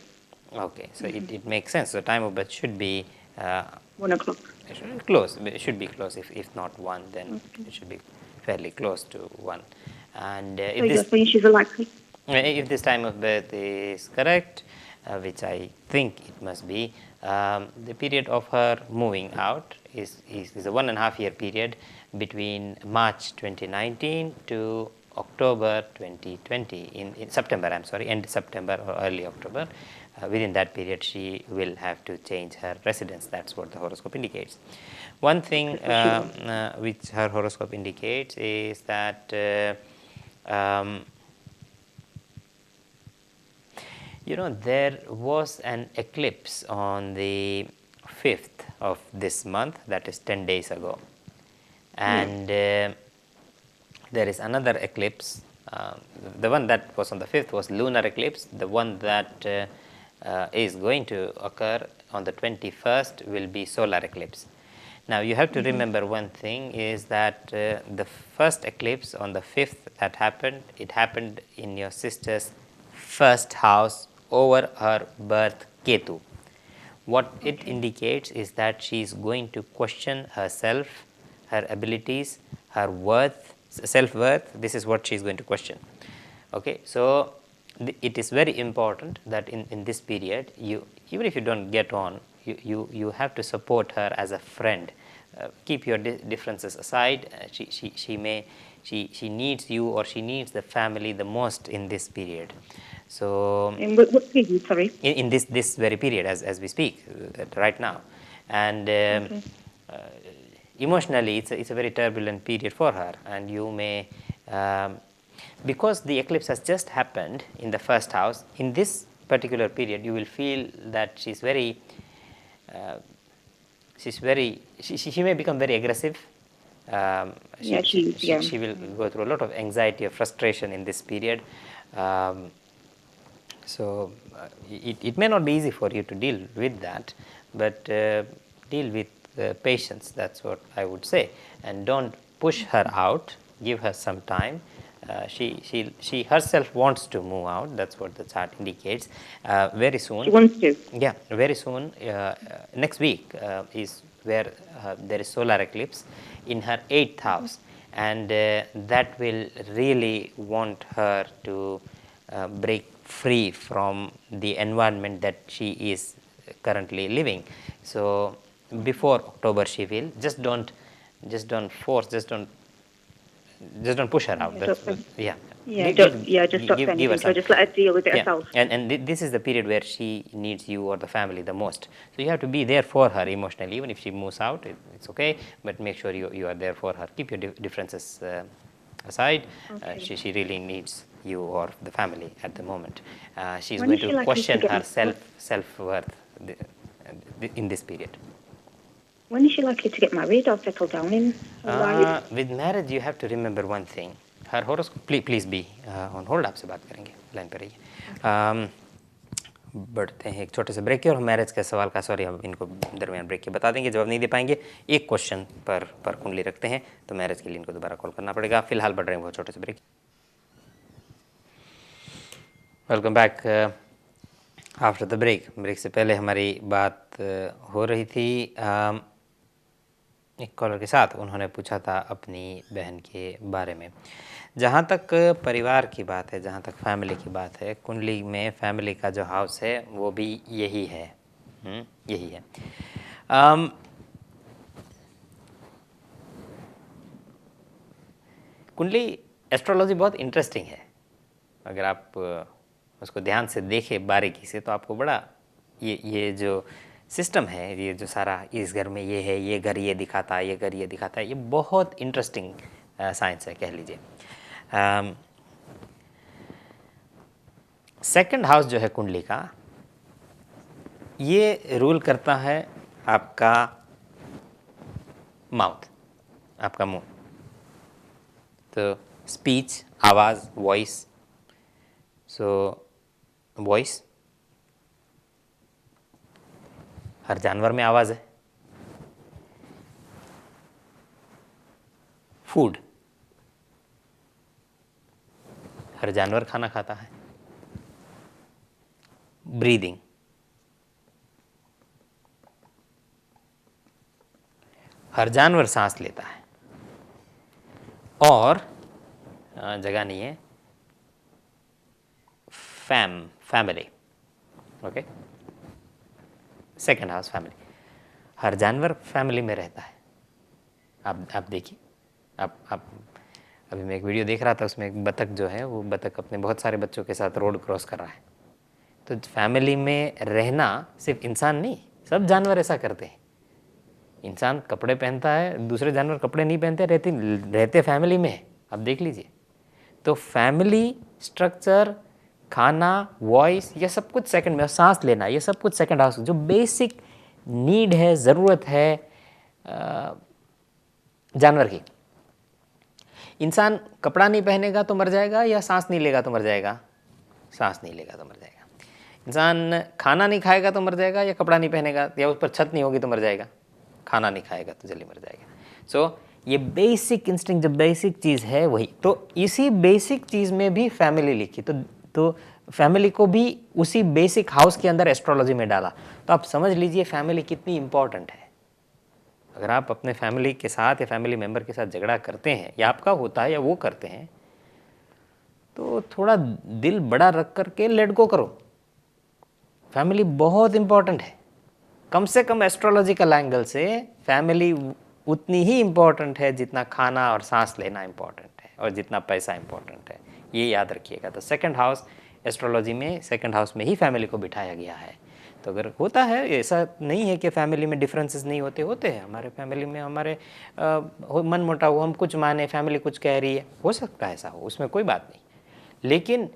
Speaker 1: Okay, so it makes sense. So time of birth should be
Speaker 3: 1 o'clock.
Speaker 1: close. It should be close. If not 1, then it should be fairly close to 1. And
Speaker 3: So you're saying she's a likely?
Speaker 1: if this time of birth is correct, which I think it must be, the period of her moving out is a 1.5 year period between March 2019 to October 2020, in September, I'm sorry, end September or early October. Within that period, she will have to change her residence. That's what the horoscope indicates. One thing which her horoscope indicates is that there was an eclipse on the 5th of this month, that is 10 days ago. And there is another eclipse. The one that was on the 5th was lunar eclipse. The one that is going to occur on the 21st will be solar eclipse. Now you have to remember one thing is that the first eclipse on the 5th that happened, it happened in your sister's first house over her birth Ketu. What it indicates is that she is going to question herself, her abilities, her worth, self-worth. This is what she is going to question. Okay, so it is very important that in this period, even if you don't get on, you have to support her as a friend. Keep your differences aside. She needs you, or she needs the family the most in this period. So
Speaker 3: In what period? Sorry.
Speaker 1: in this very period as we speak right now, and emotionally it's a very turbulent period for her, and you may because the eclipse has just happened in the first house. In this particular period, you will feel that she may become very aggressive, She will go through a lot of anxiety or frustration in this period. So it may not be easy for you to deal with that, but deal with patience, that's what I would say, and don't push her out, give her some time. She herself wants to move out, that's what the chart indicates. Very soon.
Speaker 3: She wants to.
Speaker 1: Yeah, very soon, next week is where there is solar eclipse in her 8th house, and that will really want her to break free from the environment that she is currently living. So before October she will. Just don't force, just don't push her out.
Speaker 3: Just stop anything. So just let her deal with it herself.
Speaker 1: And this is the period where she needs you or the family the most. So you have to be there for her emotionally. Even if she moves out, it's okay, but make sure you are there for her. Keep your differences aside.
Speaker 3: Okay.
Speaker 1: She really needs you or the family at the moment. She's
Speaker 3: When
Speaker 1: going
Speaker 3: is she
Speaker 1: to
Speaker 3: likely to
Speaker 1: question
Speaker 3: get
Speaker 1: her
Speaker 3: married?
Speaker 1: self-worth in this period.
Speaker 3: When is she likely to get married or settle down in her life?
Speaker 1: With marriage you have to remember one thing. Her horoscope, please be on hold, आपसे बात करेंगे, line पर रहिए. बढ़ते हैं एक छोटे से ब्रेक की, और हम मैरिज के सवाल का, सॉरी हम इनको दरमियान ब्रेक के बता देंगे, जवाब नहीं दे पाएंगे. एक क्वेश्चन पर कुंडली रखते हैं, तो मैरिज के लिए इनको दोबारा कॉल करना पड़ेगा. फिलहाल बढ़ रहे हैं बहुत छोटे से break. Welcome back after the break. Break से पहले हमारी बात हो रही थी एक कॉलर के साथ. उन्होंने पूछा था अपनी बहन के बारे में. जहाँ तक परिवार की बात है, जहाँ तक फैमिली की बात है, कुंडली में फैमिली का जो हाउस है वो भी यही है. यही है. कुंडली एस्ट्रोलॉजी बहुत इंटरेस्टिंग है. अगर आप उसको ध्यान से देखें बारीकी से, तो आपको बड़ा ये जो सिस्टम है, ये जो सारा, इस घर में ये है, ये घर ये दिखाता है, ये घर ये दिखाता है, ये बहुत इंटरेस्टिंग साइंस है, कह लीजिए. सेकंड हाउस जो है कुंडली का, ये रूल करता है आपका माउथ, आपका मुंह. तो स्पीच, आवाज़, वॉइस. सो वॉइस, हर जानवर में आवाज़ है. फूड, हर जानवर खाना खाता है. ब्रीदिंग, हर जानवर सांस लेता है. और जगह नहीं है, family. Okay, second house family. हर जानवर फैमिली में रहता है. आप देखिए, आप अभी मैं एक वीडियो देख रहा था, उसमें एक बतख जो है, वो बतख अपने बहुत सारे बच्चों के साथ रोड क्रॉस कर रहा है. तो फैमिली में रहना सिर्फ इंसान नहीं, सब जानवर ऐसा करते हैं. इंसान कपड़े पहनता है, दूसरे जानवर कपड़े नहीं पहनते, रहते फैमिली में है. आप देख लीजिए. तो फैमिली, स्ट्रक्चर, खाना, वॉइस, ये सब कुछ सेकंड में. सांस लेना, ये सब कुछ सेकंड हाउस. जो बेसिक नीड है, ज़रूरत है जानवर की. इंसान कपड़ा नहीं पहनेगा तो मर जाएगा, या सांस नहीं लेगा तो मर जाएगा? सांस नहीं लेगा तो मर जाएगा. इंसान खाना नहीं खाएगा तो मर जाएगा, या कपड़ा नहीं पहनेगा, या उस पर छत नहीं होगी तो मर जाएगा? खाना नहीं खाएगा तो जल्दी मर जाएगा. सो ये बेसिक इंस्टिंक्ट, जो बेसिक चीज़ है वही. तो इसी बेसिक चीज़ में भी फैमिली लिखी, तो फैमिली को भी उसी बेसिक हाउस के अंदर एस्ट्रोलॉजी में डाला. तो आप समझ लीजिए फैमिली कितनी इंपॉर्टेंट है. अगर आप अपने फैमिली के साथ या फैमिली मेम्बर के साथ झगड़ा करते हैं, या आपका होता है या वो करते हैं, तो थोड़ा दिल बड़ा रख करके लेट गो करो. फैमिली बहुत इंपॉर्टेंट है. कम से कम एस्ट्रोलॉजिकल एंगल से फैमिली उतनी ही इंपॉर्टेंट है जितना खाना और सांस लेना इंपॉर्टेंट है, और जितना पैसा इंपॉर्टेंट है. ये याद रखिएगा. तो सेकंड हाउस एस्ट्रोलॉजी में, सेकंड हाउस में ही फैमिली को बिठाया गया है. तो अगर होता है, ऐसा नहीं है कि फैमिली में डिफरेंसेस नहीं होते हैं. हमारे फैमिली में हमारे मन मोटा हो, हम कुछ माने, फैमिली कुछ कह रही है, हो सकता है ऐसा हो, उसमें कोई बात नहीं. लेकिन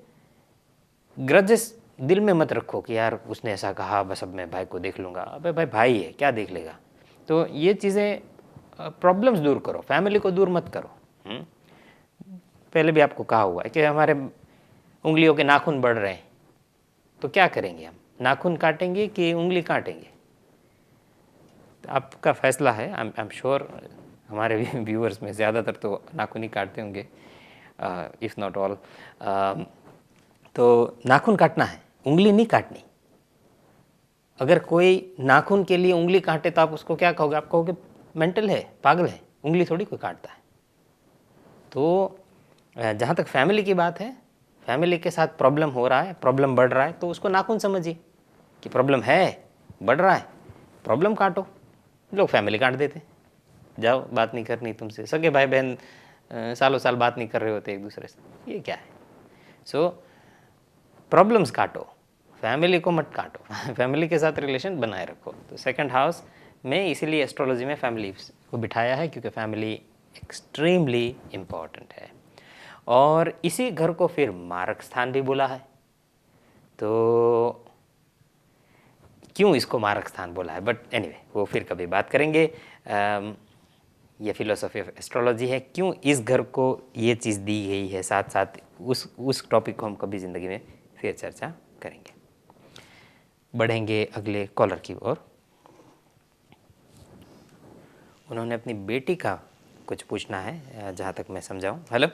Speaker 1: ग्रजेस दिल में मत रखो कि यार उसने ऐसा कहा, बस अब मैं भाई को देख लूँगा. अबे भाई है, क्या देख लेगा? तो ये चीज़ें प्रॉब्लम्स दूर करो, फैमिली को दूर मत करो। पहले भी आपको कहा हुआ है कि हमारे उंगलियों के नाखून बढ़ रहे हैं, तो क्या करेंगे हम, नाखून काटेंगे कि उंगली काटेंगे? तो आपका फैसला है। आई एम श्योर हमारे व्यूअर्स में ज़्यादातर तो नाखून ही काटते होंगे, इफ़ नॉट ऑल। तो नाखून काटना है, उंगली नहीं काटनी। अगर कोई नाखून के लिए उंगली काटे तो आप उसको क्या कहोगे? आप कहोगे मेंटल है, पागल है, उंगली थोड़ी कोई काटता है। तो जहाँ तक फैमिली की बात है, फैमिली के साथ प्रॉब्लम हो रहा है, प्रॉब्लम बढ़ रहा है, तो उसको नाखून समझिए कि प्रॉब्लम है, बढ़ रहा है, प्रॉब्लम काटो। लोग फैमिली काट देते, जाओ बात नहीं करनी तुमसे, सगे भाई बहन सालों साल बात नहीं कर रहे होते एक दूसरे से, ये क्या है? सो प्रॉब्लम्स काटो, फैमिली को मत काटो। फैमिली के साथ रिलेशन बनाए रखो। तो सेकंड हाउस में इसीलिए एस्ट्रोलॉजी में फैमिली को बिठाया है, क्योंकि फैमिली एक्सट्रीमली इम्पॉर्टेंट है। और इसी घर को फिर मारक स्थान भी बोला है। तो क्यों इसको मारक स्थान बोला है, बट एनीवे वो फिर कभी बात करेंगे। ये फिलोसॉफी ऑफ एस्ट्रोलॉजी है, क्यों इस घर को ये चीज़ दी गई है। साथ साथ उस टॉपिक को हम कभी ज़िंदगी में फिर चर्चा करेंगे। बढ़ेंगे अगले कॉलर की ओर। उन्होंने अपनी बेटी का कुछ पूछना है, जहाँ तक मैं समझाऊँ। हेलो।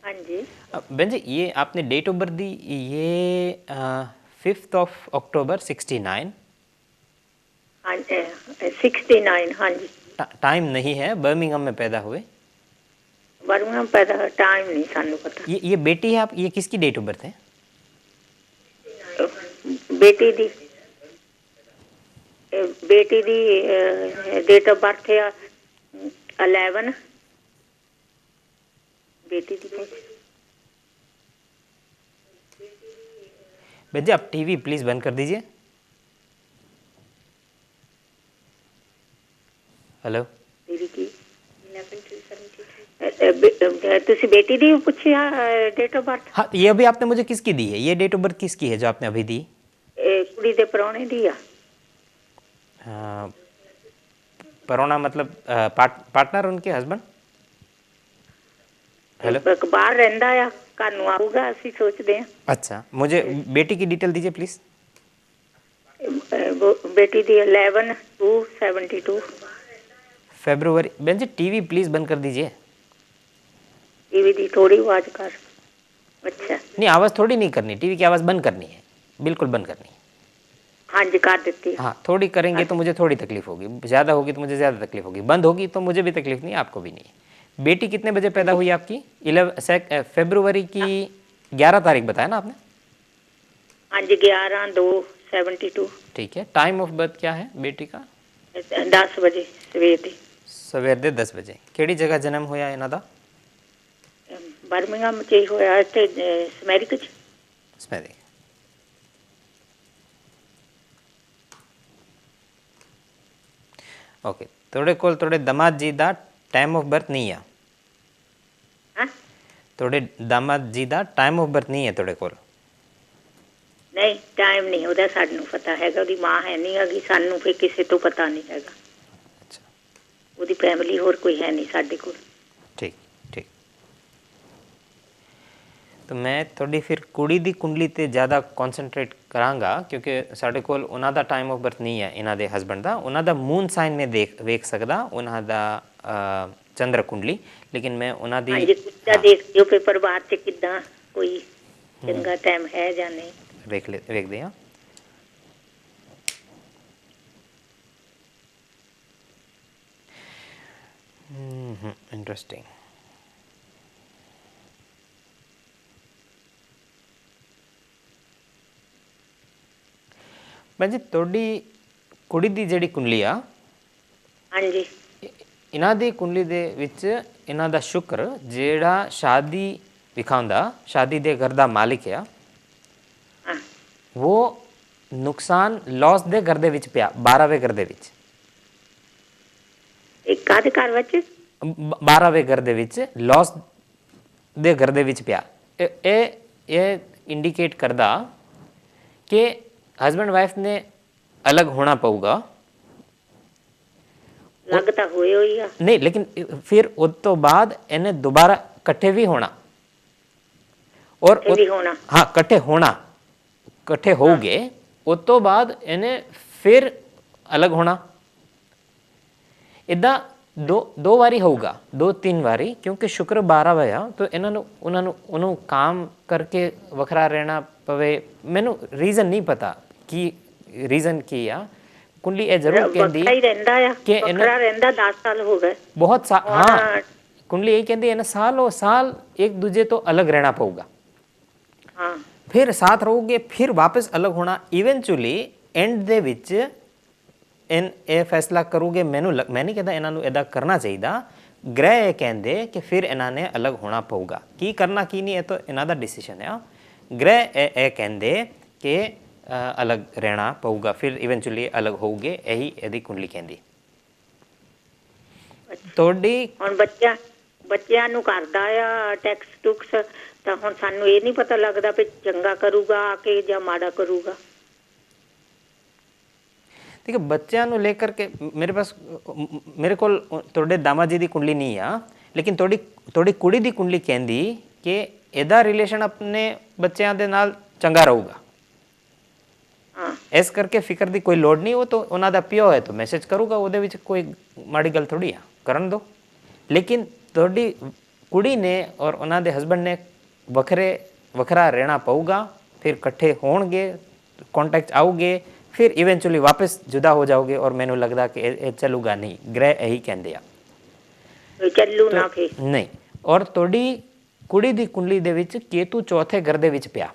Speaker 4: हाँ जी।
Speaker 1: बहन जी, ये आपने डेट ऑफ बर्थ दी, ये 5 अक्टूबर 69।
Speaker 4: हाँ 69। हाँ जी।
Speaker 1: टाइम नहीं है, बर्मिंघम में पैदा हुए।
Speaker 4: बर्मिंघम पैदा, टाइम नहीं सानू पता।
Speaker 1: ये बेटी है आप, ये किसकी डेट ऑफ बर्थ है?
Speaker 4: बेटी दी डेट ऑफ बर्थ है 11। बेटी दी
Speaker 1: बहन जी, आप टीवी प्लीज़ बंद कर दीजिए। हेलो।
Speaker 4: दीदी की 11 तुसी बेटी दी पूछिया डेट ऑफ बर्थ?
Speaker 1: हाँ, ये अभी आपने मुझे किसकी दी है? ये डेट ऑफ बर्थ किसकी है जो आपने अभी दी?
Speaker 4: कुड़ी दे परौने दी आ।
Speaker 1: परौना मतलब पार्टनर, उनके हस्बैंड? हेलो।
Speaker 4: बाहर रहंदा आ, घर नूं आऊगा असीं सोचदे आ।
Speaker 1: अच्छा, मुझे बेटी की डिटेल दीजिए प्लीज़।
Speaker 4: बेटी दी 11/2/72।
Speaker 1: फरवरी। बहन जी, टीवी प्लीज़ बंद कर दीजिए।
Speaker 4: टीवी दी थोड़ी आवाज़ कर। अच्छा
Speaker 1: नहीं, आवाज़ थोड़ी नहीं करनी, टीवी की आवाज़ बंद करनी है, बिल्कुल बंद करनी है।
Speaker 4: हाँ जी, कर देती।
Speaker 1: हाँ, थोड़ी करेंगे तो मुझे थोड़ी तकलीफ होगी, ज़्यादा होगी तो मुझे ज़्यादा तकलीफ होगी, बंद होगी तो मुझे भी तकलीफ नहीं, आपको भी नहीं। बेटी कितने बजे पैदा हुई आपकी? फरवरी की 11 तारीख बताया ना आपने?
Speaker 4: हाँ जी, 11/2/72।
Speaker 1: ठीक है। टाइम ऑफ बर्थ क्या है बेटी का?
Speaker 4: 10 बजे सवेर दी।
Speaker 1: सवेर दे 10 बजे। केड़ी जगह जन्म होया इन्हां दा?
Speaker 4: बर्मिंघम च होया, इत्थे समैरिक च।
Speaker 1: समैरिक। ओके, थोड़े कोल थोड़े दामाद जी दा टाइम ऑफ बर्थ नहीं है?
Speaker 4: हाँ?
Speaker 1: थोड़े दामाद जी दा टाइम ऑफ बर्थ नहीं है थोड़े कोल?
Speaker 4: नहीं, टाइम नहीं ਉਹਦਾ ਸਾਨੂੰ ਪਤਾ ਹੈਗਾ, ਉਹਦੀ ਮਾਂ ਹੈ ਨਹੀਂ ਹੈਗੀ, ਸਾਨੂੰ ਫਿਰ ਕਿਸੇ ਤੋਂ ਪਤਾ ਨਹੀਂ ਹੈਗਾ।
Speaker 1: अच्छा,
Speaker 4: ਉਹਦੀ ਫੈਮਿਲੀ ਹੋਰ ਕੋਈ ਹੈ ਨਹੀਂ ਸਾਡੇ ਕੋਲ।
Speaker 1: ठीक ठीक। तो मैं थोड़ी फिर कुड़ी दी कुंडली ते ज़्यादा कॉन्सनट्रेट करांगा, क्योंकि साढ़े कोल उन्हां दा टाइम ऑफ बर्थ नहीं है, इन्हां दे हस्बैंड दा। उन्हां दा मून साइन में वेख सकदा उन्हां दा चंद्र कुंडली, लेकिन मैं उन्हां दी
Speaker 4: ਹਾਂਜੀ, ਕੁੱਤਾ ਦੇਖ ਦਿਓ ਫਿਰ ਪਰਿਵਾਰ 'ਚ ਕਿੱਦਾਂ ਕੋਈ ਚੰਗਾ ਟਾਈਮ ਹੈ ਜਾਂ ਨਹੀਂ।
Speaker 1: वेख दिया। इंटरेस्टिंग। मैं जी थोड़ी कुड़ी दी जेड़ी कुंडली आ,
Speaker 4: हाँ जी।
Speaker 1: इन्हां दी कुंडली दे विच इन्हां दा शुक्र जेड़ा शादी विखांदा, शादी दे घर दा मालिक है,
Speaker 4: हाँ।
Speaker 1: वो नुकसान लॉस दे घर दे विच पिया, 12वें घर दे विच।
Speaker 4: एक कादे घर विच?
Speaker 1: 12वें घर दे विच लॉस दे घर दे विच पिया। ये इंडिकेट करदा कि हस्बैंड वाइफ ने अलग होना पऊगा।
Speaker 4: ਲੱਗ ਤਾਂ ਹੋਏ ਹੋਈ ਆ।
Speaker 1: नहीं लेकिन फिर उस तो बाद इन्हें दोबारा कट्ठे भी होना और
Speaker 4: इकट्ठे भी होना।
Speaker 1: हाँ कट्ठे होना, कट्ठे हो गए उस तो बाद इन्हें फिर अलग होना। इदा दो वारी होगा, 2-3 वारी, क्योंकि शुक्र 12 वया तो इन्होंने काम करके वखरा रहना पवे। मैनू रीजन नहीं पता कि रीजन की आ कुंडली ए जरूर कहती
Speaker 4: ਵੱਖਰਾ ਹੀ ਰਹਿੰਦਾ ਆ,
Speaker 1: कि
Speaker 4: ਵੱਖਰਾ ਰਹਿੰਦਾ 10 ਸਾਲ ਹੋ ਗਏ।
Speaker 1: बहुत हाँ कुंडली यही कहती है सालों साल एक दूजे तो अलग रहना पड़ेगा,
Speaker 4: ਹਾਂ
Speaker 1: फिर साथ रहोगे, फिर वापस अलग होना। इवेंचुअली एंड दे विच इन ये फैसला करोगे। मैं नहीं कहता इन्हों इदा करना चाहिए, ग्रह ये कहते कि फिर इन्होंने अलग होना पड़ेगा। की करना की नहीं है तो इन्हों का डिसीजन है। ग्रह ये कहते कि अलग रहना पड़ेगा, फिर इवेंचुअली अलग होगे, यही यदि कुंडली कहती। थोड़ी
Speaker 4: ਹੁਣ ਬੱਚਿਆਂ ਨੂੰ ਕਰਦਾ ਆ ਟੈਕਸ ਟੁਕਸ, ਤਾਂ ਹੁਣ ਸਾਨੂੰ ਇਹ ਨਹੀਂ ਪਤਾ ਲੱਗਦਾ ਵੀ ਚੰਗਾ ਕਰੂਗਾ ਆ ਕੇ ਜਾਂ ਮਾੜਾ ਕਰੂਗਾ।
Speaker 1: ठीक है, बच्चों को लेकर के मेरे को थोड़े दामा जी की कुंडली नहीं आ, लेकिन थोड़ी कुड़ी की कुंडली कहती कि इहदा रिलेशन अपने बच्चों के नाल चंगा रहूगा। इस करके फिक्र की कोई लोड़ नहीं। वो तो उन्होंने प्यो है तो मैसेज करूँगा, वो कोई माड़ी गल थोड़ी आ, करन दो। लेकिन थोड़ी कुड़ी ने और उन्होंने हस्बैंड ने वखरा रहना पऊगा, फिर कट्ठे होणगे, कॉन्टैक्ट आओगे, फिर इवेंचुअली वापस जुदा हो जाओगे। और मैनू लगता कि ये चलूगा नहीं, ग्रह यही कहते हैं
Speaker 4: ਚੱਲੂ ਨਾ ਫੇ
Speaker 1: नहीं। और थोड़ी कुड़ी दी कुंडली दे विच केतु चौथे घर दे विच पिया,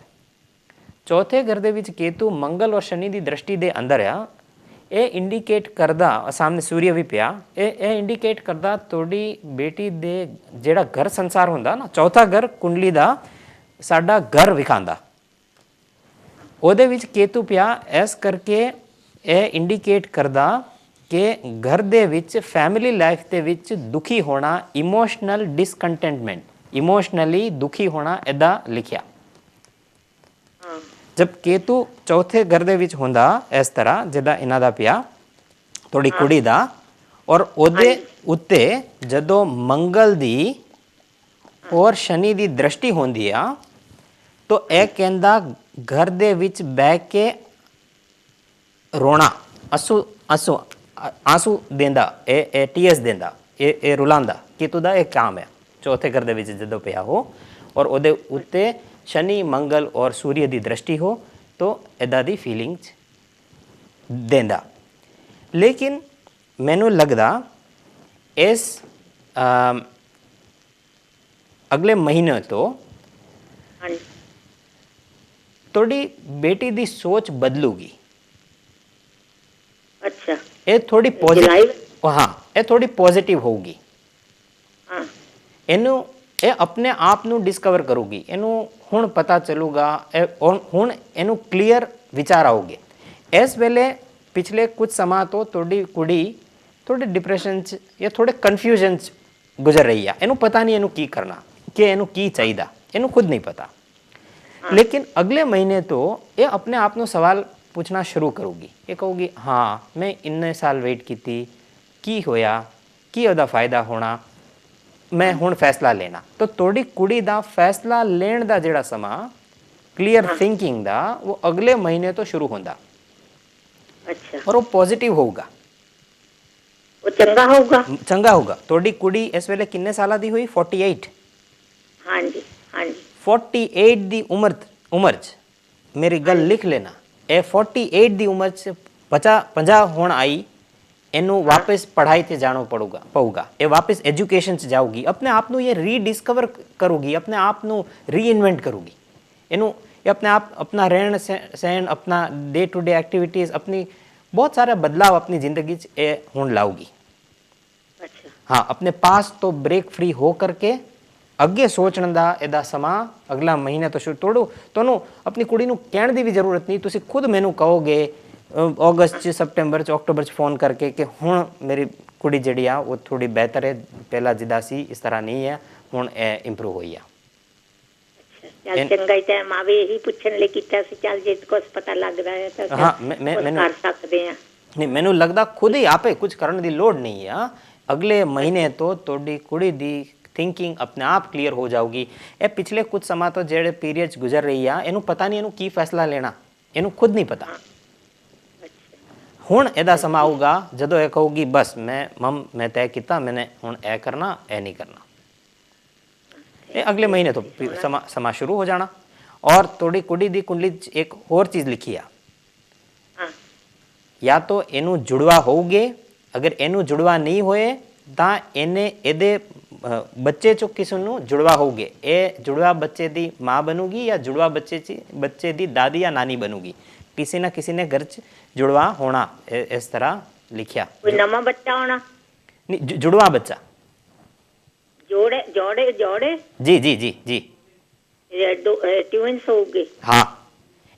Speaker 1: चौथे घर दे विच केतु मंगल और शनि दी दृष्टि दे अंदर आ। ये इंडिकेट करदा, सामने सूर्य भी पिया, ये इंडिकेट करदा थोड़ी बेटी दे जेड़ा घर संसार हुंदा ना, चौथा घर कुंडली दा साडा घर विखांदा, ਉਹਦੇ ਵਿੱਚ केतु पिया। इस करके ये इंडिकेट करदा कि घर दे विच फैमिली लाइफ दे विच दुखी होना, इमोशनल डिसकंटेंटमेंट, इमोशनली दुखी होना, इदा लिखिया। जब केतु चौथे घर दे विच हुंदा इस तरह जिदा इन्हां दा पिया थोड़ी कुड़ी दा, और ਉਹਦੇ ਉੱਤੇ ਜਦੋਂ मंगल दी और शनि दी दृष्टि होंदी आ तो यह कहंदा घर दे विच बह के रोना, आंसू देंदा, ए टीएस देंदा, ए रुलांदा, केतु दा एक काम है चौथे घर दे विच जदों पिया हो और ਉਹਦੇ ਉੱਤੇ शनि मंगल और सूर्य दी दृष्टि हो तो इदा दी फीलिंग्स देंदा। लेकिन मैनू लगदा इस अगले महीने तो थोड़ी बेटी दी सोच बदलूगी।
Speaker 4: अच्छा,
Speaker 1: ये थोड़ी पॉजिटिव, हाँ ये थोड़ी पॉजिटिव होगी। इनू ये अपने आप नू डिस्कवर करूगी, इनू हुण पता चलूगा, हुण इनू क्लीयर विचार आओगे। इस वेले पिछले कुछ समा तो थोड़ी कुड़ी थोड़े डिप्रेशन च या थोड़े कन्फ्यूजन च गुजर रही है। इनू पता नहीं इनू की करना, कि इनू की चाहिए, इनू खुद नहीं पता। लेकिन अगले महीने तो ये अपने आप नो सवाल पूछना शुरू करूगी। ये कहूगी हाँ मैं इन्ने साल वेट की होया, की ओदा फायदा होना, मैं हुण फैसला लेना। तो थोड़ी कुड़ी दा फैसला लेण दा जिहड़ा समा, क्लीयर थिंकिंग दा, वो अगले महीने तो शुरू होंदा।
Speaker 4: अच्छा,
Speaker 1: और वो पॉजिटिव होगा,
Speaker 4: वो चंगा होगा।
Speaker 1: थोड़ी कुड़ी इस वेले किन्ने साल दी हुई? 48।
Speaker 4: हाँ जी, हाँ जी।
Speaker 1: 48 दी उम्र च मेरी गल लिख लेना, ए 48 दी उम्र च 50 होण आई, इनू वापस पढ़ाई ते जाना पड़ूगा, ये वापस एजुकेशन च जाऊगी, अपने आप नू ये रीडिस्कवर करूगी, अपने आप नू रीइन्वेंट करूगी। इनू ये अपने आप अपना रहन सहन, अपना डे टू डे एक्टिविटीज़, अपनी बहुत सारे बदलाव अपनी ज़िंदगी च हुण लाऊगी।
Speaker 4: अच्छा,
Speaker 1: हाँ, अपने पास तो ब्रेक फ्री हो करके अगे सोचने का इहदा समा अगला महीने तो शुरू तोड़ो। तो अपनी कुड़ी नू कहण दी भी जरूरत नहीं, तुसी खुद मैनू कहोगे अगस्त सितंबर अक्टूबर फोन करके कि हुण मेरी कुड़ी जिहड़ी आ वो थोड़ी बेहतर है, पहला जिदा सी इस तरह नहीं है, हुण इंप्रूव हुई आ।
Speaker 4: चल चंगा ही टाइम आवे, यही पूछण लई कीता सी, चल जे कुछ पता लग रहा है तो
Speaker 1: हाँ मैं
Speaker 4: कर सकते हैं।
Speaker 1: नहीं मैनू लगता खुद ही आपे कुछ करने की लोड़ नहीं है। हाँ? अगले महीने तो तोड़ी कुड़ी दी थिंकिंग अपने आप क्लीयर हो जाऊगी। ए पिछले कुछ समा तो जेड़े पीरियड्स गुजर रही है इनू पता नहीं इनू की फैसला लेना, इनू खुद नहीं पता। हुण एदा समा आऊगा जदों ए कहूगी बस मैं तय किया मैंने हुण ए करना ए नहीं करना। ए अगले महीने तो समा शुरू हो जाना। और तोड़ी कुड़ी दी कुंडली एक होर चीज लिखी है, या तो एनू जुड़वा होगे, अगर एनू जुड़वा नहीं होए तां एने एदे बच्चे चो किसी नू जुड़वा होगे। ए जुड़वा बच्चे दी माँ बनूगी या जुड़वा बच्चे दी दादी या नानी बनूगी, किसी ना किसी ने घर च जुड़वा होना। इस तरह लिखिया
Speaker 4: कोई नवा बच्चा होना
Speaker 1: नहीं, जुड़वा बच्चा
Speaker 4: जोड़े जोड़े जोड़े
Speaker 1: जी जी जी जी
Speaker 4: ट्विंस होगे।
Speaker 1: हाँ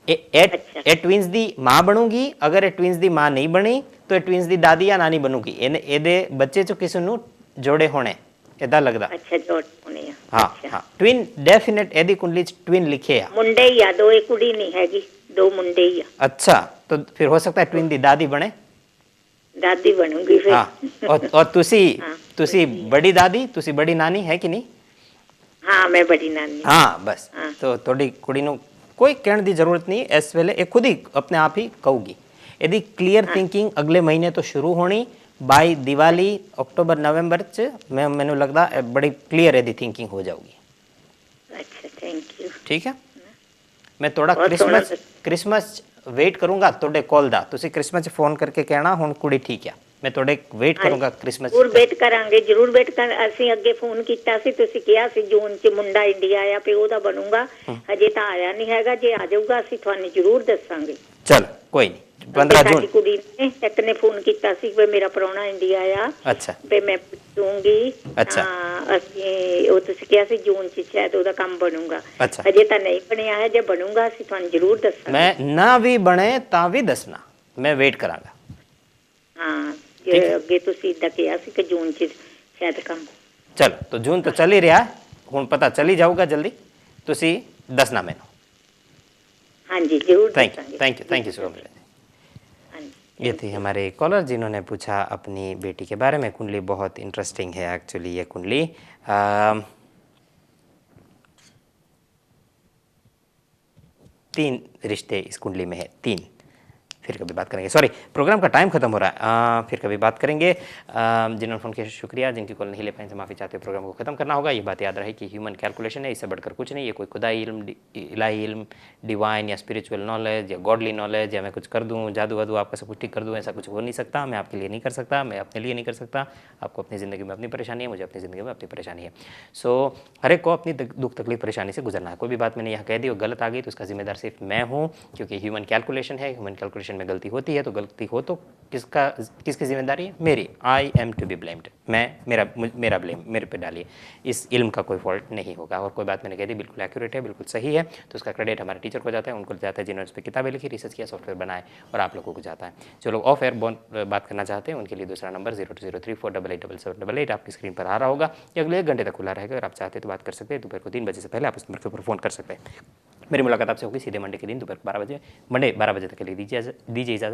Speaker 4: अच्छा।
Speaker 1: ए ट्विंस दी माँ बनूगी, अगर ए ट्विंस दी माँ नहीं बनी तो ए ट्विंस दी दादी या नानी बनूगी। एदे बच्चे चो किसी नू जोड़े होने इदा लगदा।
Speaker 4: अच्छा जोड़े होने हैं।
Speaker 1: हाँ
Speaker 4: अच्छा।
Speaker 1: हाँ ट्विन डेफिनेट एदी कुंडली च ट्विन लिखे है।
Speaker 4: मुंडे ही आ, दो एक कुड़ी नहीं हैगी, दो मुंडे ही आ।
Speaker 1: अच्छा तो फिर हो सकता है ट्विन दी दादी बने।
Speaker 4: दादी बनूंगी फिर।
Speaker 1: हाँ और तुसी
Speaker 4: हाँ।
Speaker 1: तुसी बड़ी दादी तुसी बड़ी नानी है कि नहीं।
Speaker 4: हाँ मैं बड़ी नानी।
Speaker 1: हाँ बस
Speaker 4: हाँ।
Speaker 1: तो थोड़ी कुड़ी नू कोई कहने की जरूरत नहीं, इस वेले ये खुद ही अपने आप ही कहूगी। यदि क्लियर थिंकिंग अगले महीने तो शुरू होनी बाय दिवाली अक्टूबर नवंबर च मैनू लगता है बड़ी क्लियर यदि थिंकिंग हो जाऊगी।
Speaker 4: अच्छा थैंक यू।
Speaker 1: ठीक है मैं थोड़ा
Speaker 4: बहुत सोहना
Speaker 1: क्रिसमस वेट करूंगा थोड़े कॉल दा, तुसी क्रिसमस फोन करके कहना हुण कुड़ी ठीक है, मैं थोड़े वेट करूंगा क्रिसमस।
Speaker 4: जरूर वेट करांगे, जरूर वेट कर। ਅਸੀਂ ਅੱਗੇ ਫੋਨ ਕੀਤਾ ਸੀ, ਤੁਸੀਂ ਕਿਹਾ ਸੀ ਜੂਨ ਚ ਮੁੰਡਾ ਇੰਡੀਆ ਆਇਆ ਪਿਓ ਦਾ ਬਣੂਗਾ, ਹਜੇ ਤਾਂ ਆਇਆ ਨਹੀਂ ਹੈਗਾ। ਜੇ ਆ ਜਾਊਗਾ ਅਸੀਂ ਤੁਹਾਨੂੰ ਜਰੂਰ ਦੱਸਾਂਗੇ।
Speaker 1: चल कोई नहीं 15 जून।
Speaker 4: ਕੁੜੀ ਨੇ ਇੱਕ ਨੇ ਫੋਨ ਕੀਤਾ ਸੀ ਵੀ ਮੇਰਾ ਪ੍ਰਾਹੁਣਾ ਇੰਡੀਆ ਆਇਆ।
Speaker 1: अच्छा
Speaker 4: ਵੀ ਮੈਂ ਪੁੱਛੂੰਗੀ।
Speaker 1: ਅੱਛਾ।
Speaker 4: ਅਸੀਂ ਉਹ ਤੁਸੀਂ ਕਿਹਾ ਸੀ ਜੂਨ ਚ ਸ਼ਾਇਦ ਉਹਦਾ ਕੰਮ ਬਣੂਗਾ।
Speaker 1: अच्छा
Speaker 4: ਹਜੇ ਤਾਂ ਨਹੀਂ ਬਣਿਆ ਹੈ, ਜੇ ਬਣੂਗਾ ਅਸੀਂ ਤੁਹਾਨੂੰ ਜਰੂਰ ਦੱਸਾਂਗੇ।
Speaker 1: मैं ना भी बने ता भी दसना, मैं वेट करांगा।
Speaker 4: ਹਾਂ ਜੇ ਅੱਗੇ ਤੁਸੀਂ ਇਦਾਂ ਕਿਹਾ ਸੀ ਕਿ ਜੂਨ ਚ ਸ਼ਾਇਦ ਕੰਮ।
Speaker 1: चलो तो जून तो चल ही रहा है, हुण पता चल ही जाऊगा जल्दी, तुसी दसना मैनू।
Speaker 4: ਹਾਂਜੀ जरूर
Speaker 1: थैंक यू सो मच। ये थी हमारे कॉलर जिन्होंने पूछा अपनी बेटी के बारे में। कुंडली बहुत इंटरेस्टिंग है एक्चुअली। ये कुंडली 3 रिश्ते इस कुंडली में है, 3। फिर कभी बात करेंगे, सॉरी प्रोग्राम का टाइम खत्म हो रहा है। फिर कभी बात करेंगे। जिन्होंने फ़ोन किया शुक्रिया, जिनकी कॉल नहीं ले पाए माफ़ी चाहते हो। प्रोग्राम को ख़त्म करना होगा। ये बात याद रहे कि ह्यूमन कैलकुलेशन है, इससे बढ़कर कुछ नहीं। ये कोई खुदाई इल्म, इलाही इल्म, डिवाइन या स्पिरिचुअल नॉलेज या गॉडली नॉलेज या मैं कुछ कर दूँ जादू वादू आपका सब कुछ ठीक कर दूँ, ऐसा कुछ हो नहीं सकता। मैं आपके लिए नहीं कर सकता, मैं अपने लिए नहीं कर सकता। आपको अपनी ज़िंदगी में अपनी परेशानी है, मुझे अपनी ज़िंदगी में अपनी परेशानी है। सो हर एक को अपनी दुख तकलीफ परेशानी से गुजरना है। कोई भी बात मैंने यहाँ कह दी और गलत आ गई तो उसका जिम्मेदार सिर्फ मैं हूँ, क्योंकि ह्यूमन कैलकुलेशन है। ह्यूमन कैलकुलेशन में गलती होती है तो गलती हो तो किसकी जिम्मेदारी है? मेरी। I am to be blamed. मेरा ब्लेम मेरे पे डालिए। इस इल्म का कोई फॉल्ट नहीं होगा। और कोई बात मैंने कह दी बिल्कुल एक्यूरेट है, बिल्कुल सही है तो उसका क्रेडिट हमारे टीचर को जाता है, उनको जाता है जिन्होंने उस पर किताबें लिखी, रिसर्च किया, सॉफ्टवेयर बनाए, और आप लोगों को जाता है। जो लोग ऑफ एयर बात करना चाहते हैं उनके लिए दूसरा नंबर 0203488788 आपकी स्क्रीन पर आ रहा होगा। ये अगले 1 घंटे तक खुला रहेगा। अगर आप चाहते हैं तो बात कर सकते हैं। दोपहर को 3 बजे से पहले आप उस नंबर के ऊपर फ़ोन कर सकते हैं। मेरी मुलाकात आपसे होगी सीधे मंडे के दिन दोपहर 12 बजे, मंडे 12 बजे तक के लिए दीजिए इजाज़त।